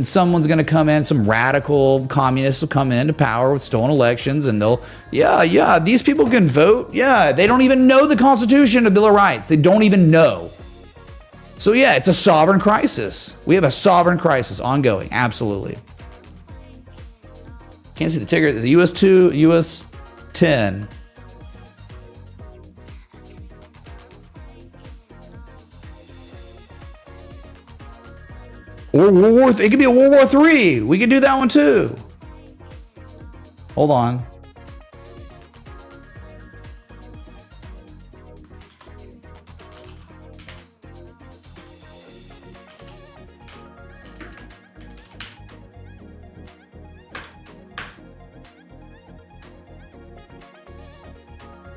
someone's going to come in, some radical communists will come into power with stolen elections, and these people can vote. Yeah, they don't even know the Constitution, the Bill of Rights. They don't even know. So yeah, it's a sovereign crisis. We have a sovereign crisis ongoing. Absolutely. Can't see the ticker. The US 2, US 10. Or World War. It could be a World War III. We could do that one too. Hold on.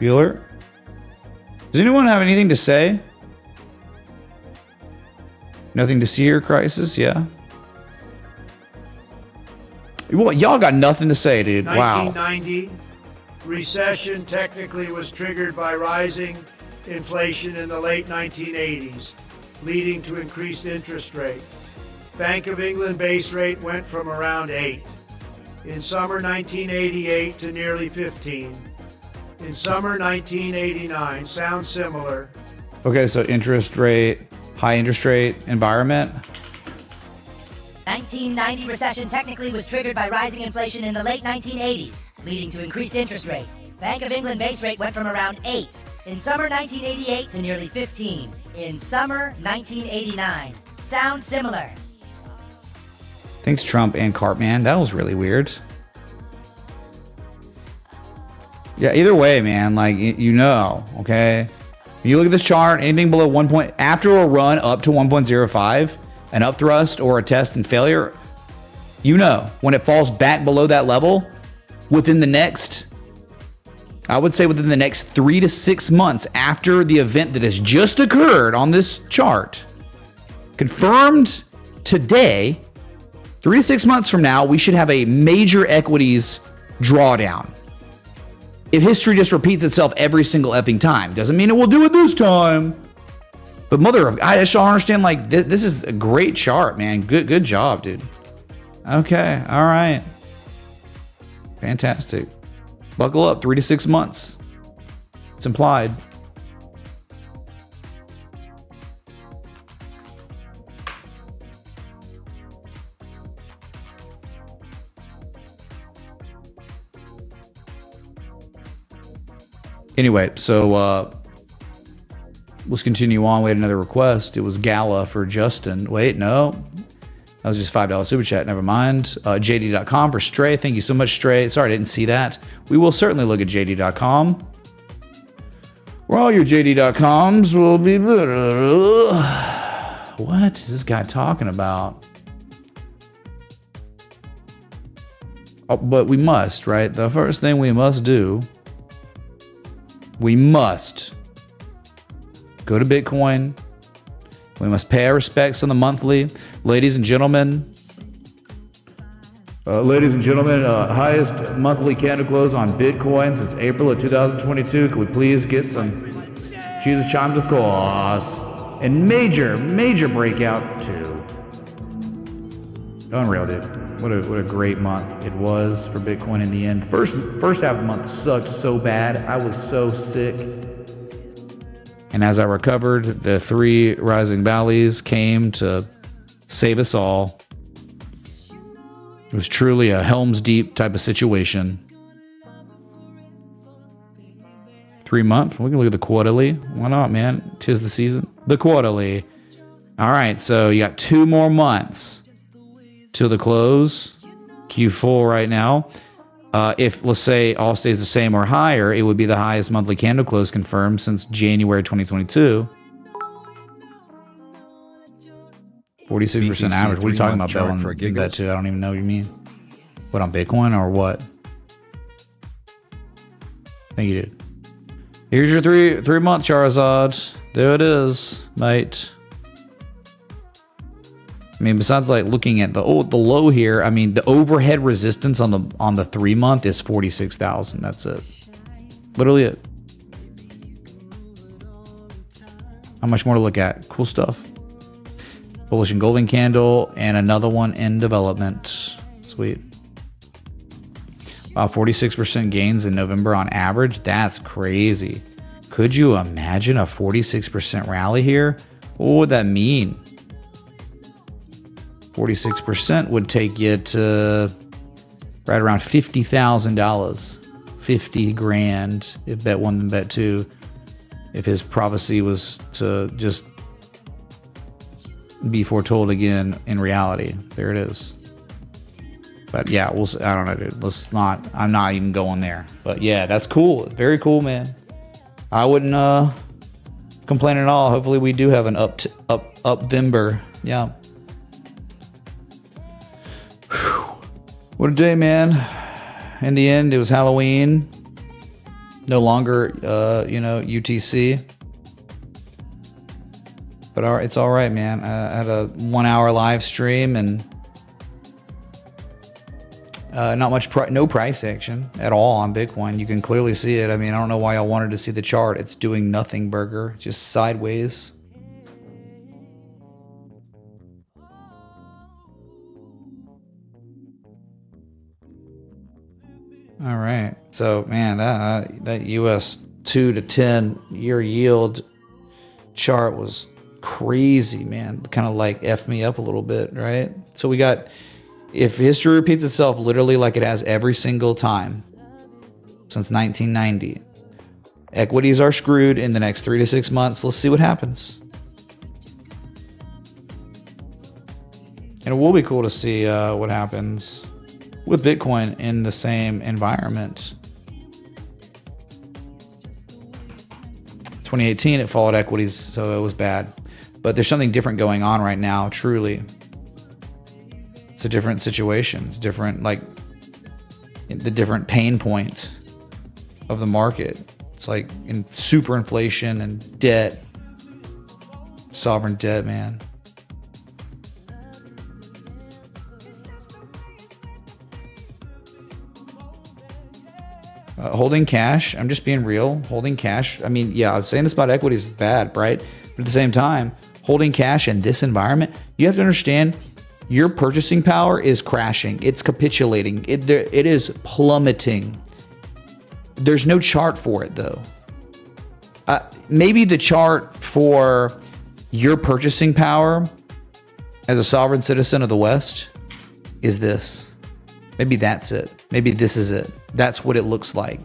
Bueller. Does anyone have anything to say? Nothing to see here, Crisis? Yeah. Well, y'all got nothing to say, dude. Wow. 1990, recession technically was triggered by rising inflation in the late 1980s, leading to increased interest rate. Bank of England base rate went from around 8 in summer 1988 to nearly 15 in summer 1989. Sounds similar. Okay, so interest rate, high interest rate environment. 1990 recession technically was triggered by rising inflation in the late 1980s, leading to increased interest rates. Bank of England base rate went from around 8 in summer 1988 to nearly 15 in summer 1989. Sounds similar. Thanks, Trump and Cartman. That was really weird. Yeah, either way, man, like, you know, okay? You look at this chart, anything below 1 point, after a run up to 1.05, an up thrust or a test and failure, you know, when it falls back below that level, within the next, I would say within the next 3 to 6 months after the event that has just occurred on this chart, confirmed today, 3 to 6 months from now, we should have a major equities drawdown. If history just repeats itself every single effing time, doesn't mean it will do it this time. But mother of, I just don't understand, like, this is a great chart, man. Good job, dude. Okay, all right. Fantastic. Buckle up, 3 to 6 months. It's implied. Anyway, so let's continue on. We had another request. It was Gala for Justin. Wait, no. That was just $5 super chat. Never mind. JD.com for Stray. Thank you so much, Stray. Sorry, I didn't see that. We will certainly look at JD.com. Where all your JD.coms will be. What is this guy talking about? Oh, but we must, right? The first thing we must do, we must go to Bitcoin. We must pay our respects on the monthly. Ladies and gentlemen. Highest monthly candle close on Bitcoin since April of 2022. Can we please get some Jesus chimes, of course. And major breakout too. Unreal, dude. What a great month it was for Bitcoin in the end. First half of the month sucked so bad. I was so sick. And as I recovered, the 3 rising valleys came to save us all. It was truly a Helm's Deep type of situation. 3 month. We can look at the quarterly. Why not, man? 'Tis the season. The quarterly. All right, so you got 2 more months till the close. Q4 right now. If, let's say, all stays the same or higher, it would be the highest monthly candle close confirmed since January 2022. 46% average. What are you talking about, Bill? That too. I don't even know what you mean. What, on Bitcoin or what? Thank you, dude. Here's your three month Charizard. There it is, mate. I mean, besides like looking at the low here, I mean, the overhead resistance on the 3 month is 46,000. That's it. Literally it. How much more to look at? Cool stuff. Bullish and golden candle and another one in development. Sweet. Wow, 46% gains in November on average. That's crazy. Could you imagine a 46% rally here? What would that mean? 46% would take you to right around $50,000. 50 grand if bet 1 then bet 2. If his prophecy was to just be foretold again in reality. There it is. But yeah, I don't know, dude. I'm not even going there. But yeah, that's cool. It's very cool, man. I wouldn't complain at all. Hopefully we do have an up-vember. Yeah. Whew. What a day, man. In the end, it was Halloween. No longer, UTC. But it's all right, man. I had a 1 hour live stream and not much, no price action at all on Bitcoin. You can clearly see it. I mean, I don't know why y'all wanted to see the chart. It's doing nothing, burger, just sideways. All right. So, man, that US 2 to 10 year yield chart was crazy, man. Kind of like F me up a little bit, right? So we got, if history repeats itself literally like it has every single time since 1990, equities are screwed in the next 3 to 6 months. Let's see what happens. And it will be cool to see what happens with Bitcoin in the same environment. 2018, it followed equities, so it was bad. But there's something different going on right now, truly. It's a different situation. It's different, like the different pain point of the market. It's like in super inflation and debt, sovereign debt, man. Holding cash, I'm just being real. Holding cash, I mean, yeah, I'm saying this about equities is bad, right? But at the same time, holding cash in this environment, you have to understand your purchasing power is crashing. It's capitulating. It is plummeting. There's no chart for it, though. Maybe the chart for your purchasing power as a sovereign citizen of the West is this. Maybe that's it. Maybe this is it. That's what it looks like.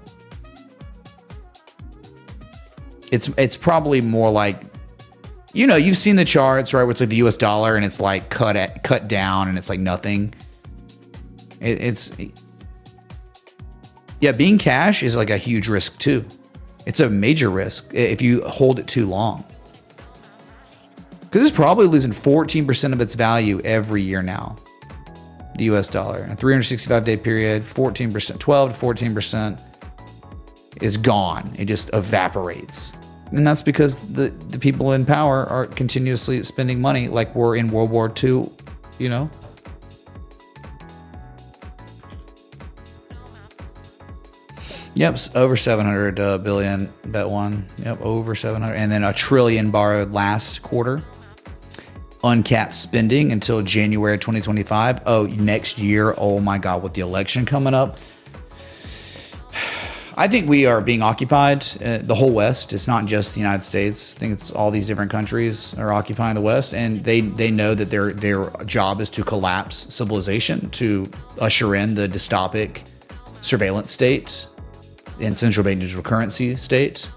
It's probably more like, you know, you've seen the charts, right? Where it's like the US dollar and it's like cut down and it's like nothing. Yeah, being cash is like a huge risk too. It's a major risk if you hold it too long. Because it's probably losing 14% of its value every year now. The US dollar in a 365-day period, 14%, 12 to 14% is gone. It just evaporates. And that's because the people in power are continuously spending money like we're in World War II, you know? Yep, over 700 billion, bet one. Yep, over 700. And then $1 trillion borrowed last quarter. Uncapped spending until January 2025. Oh, next year. Oh my God, with the election coming up. I think we are being occupied. The whole West. It's not just the United States. I think it's all these different countries are occupying the West, and they know that their job is to collapse civilization, to usher in the dystopic surveillance state and central bank digital currency state.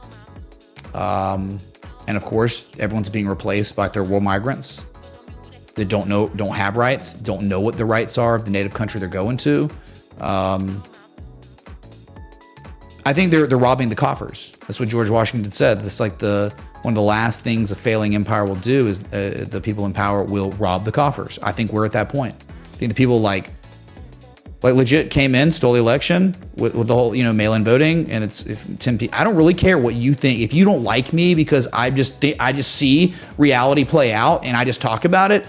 And of course, everyone's being replaced by third world migrants that don't have rights, don't know what the rights are of the native country they're going to. I think they're robbing the coffers. That's what George Washington said. That's like one of the last things a failing empire will do is the people in power will rob the coffers. I think we're at that point. I think the people like legit came in, stole the election with the whole, you know, mail-in voting, and it's 10 people. I don't really care what you think. If you don't like me because I just see reality play out and I just talk about it,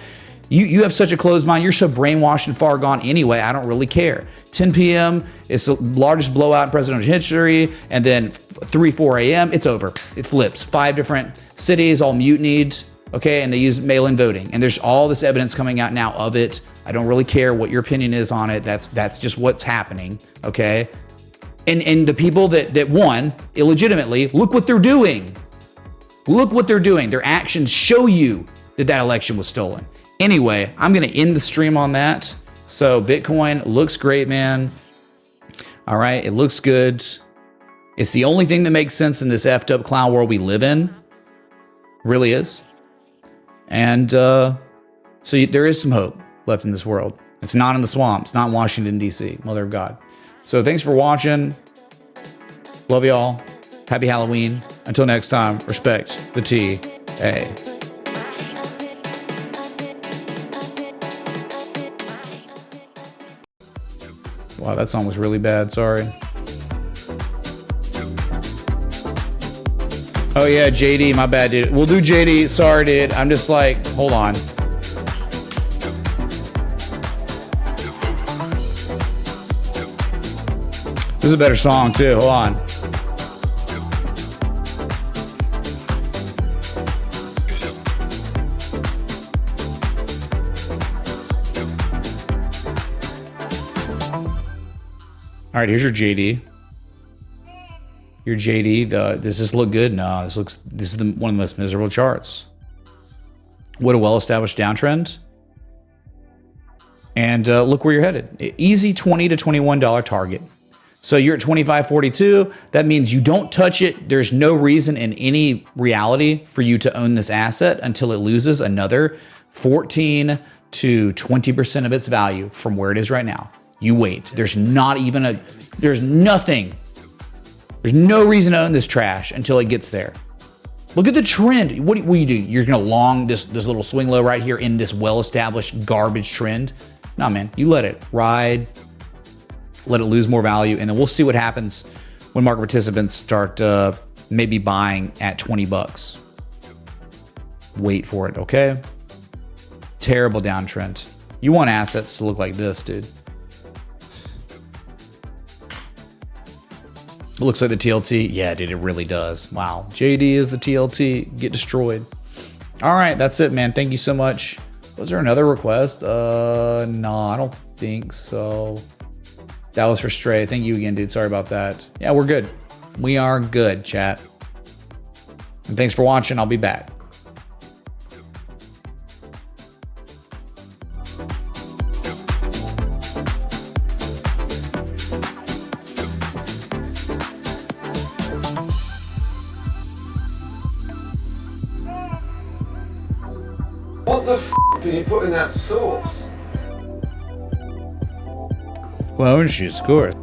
you have such a closed mind. You're so brainwashed and far gone anyway. I don't really care. 10 p.m. It's the largest blowout in presidential history, and then 4 a.m. it's over. It flips. 5 different cities all mutinied. Okay, and they use mail-in voting, and there's all this evidence coming out now of it. I don't really care what your opinion is on it. That's just what's happening. Okay, and the people that won illegitimately, look what they're doing. Look what they're doing. Their actions show you that election was stolen. Anyway, I'm gonna end the stream on that. So Bitcoin looks great, man. All right, it looks good. It's the only thing that makes sense in this effed up clown world we live in. Really is. And so there is some hope left in this world. It's not in the swamp. It's not in Washington, D.C., mother of God. So thanks for watching. Love y'all. Happy Halloween. Until next time, respect the TA. Wow, that song was really bad. Sorry. Oh yeah, JD, my bad, dude. We'll do JD. Sorry, dude. I'm just like, hold on. This is a better song too. Hold on. All right, here's your JD. Your JD. Does this look good? No, this is one of the most miserable charts. What a well-established downtrend. And look where you're headed. Easy $20 to $21 target. So you're at 25.42. That means you don't touch it. There's no reason in any reality for you to own this asset until it loses another 14 to 20% of its value from where it is right now. You wait. There's nothing. There's no reason to own this trash until it gets there. Look at the trend. What are you doing? You're going to long this little swing low right here in this well-established garbage trend? Nah, man. You let it ride. Let it lose more value, and then we'll see what happens when market participants start maybe buying at 20 bucks. Wait for it, okay? Terrible downtrend. You want assets to look like this, dude. It looks like the TLT. Yeah, dude, it really does. Wow. JD is the TLT. Get destroyed. All right, that's it, man. Thank you so much. Was there another request? No, I don't think so. That was for Stray. Thank you again, dude. Sorry about that. Yeah, we're good. We are good, chat. And thanks for watching. I'll be back. What the f did you put in that sauce? Well, she's of course.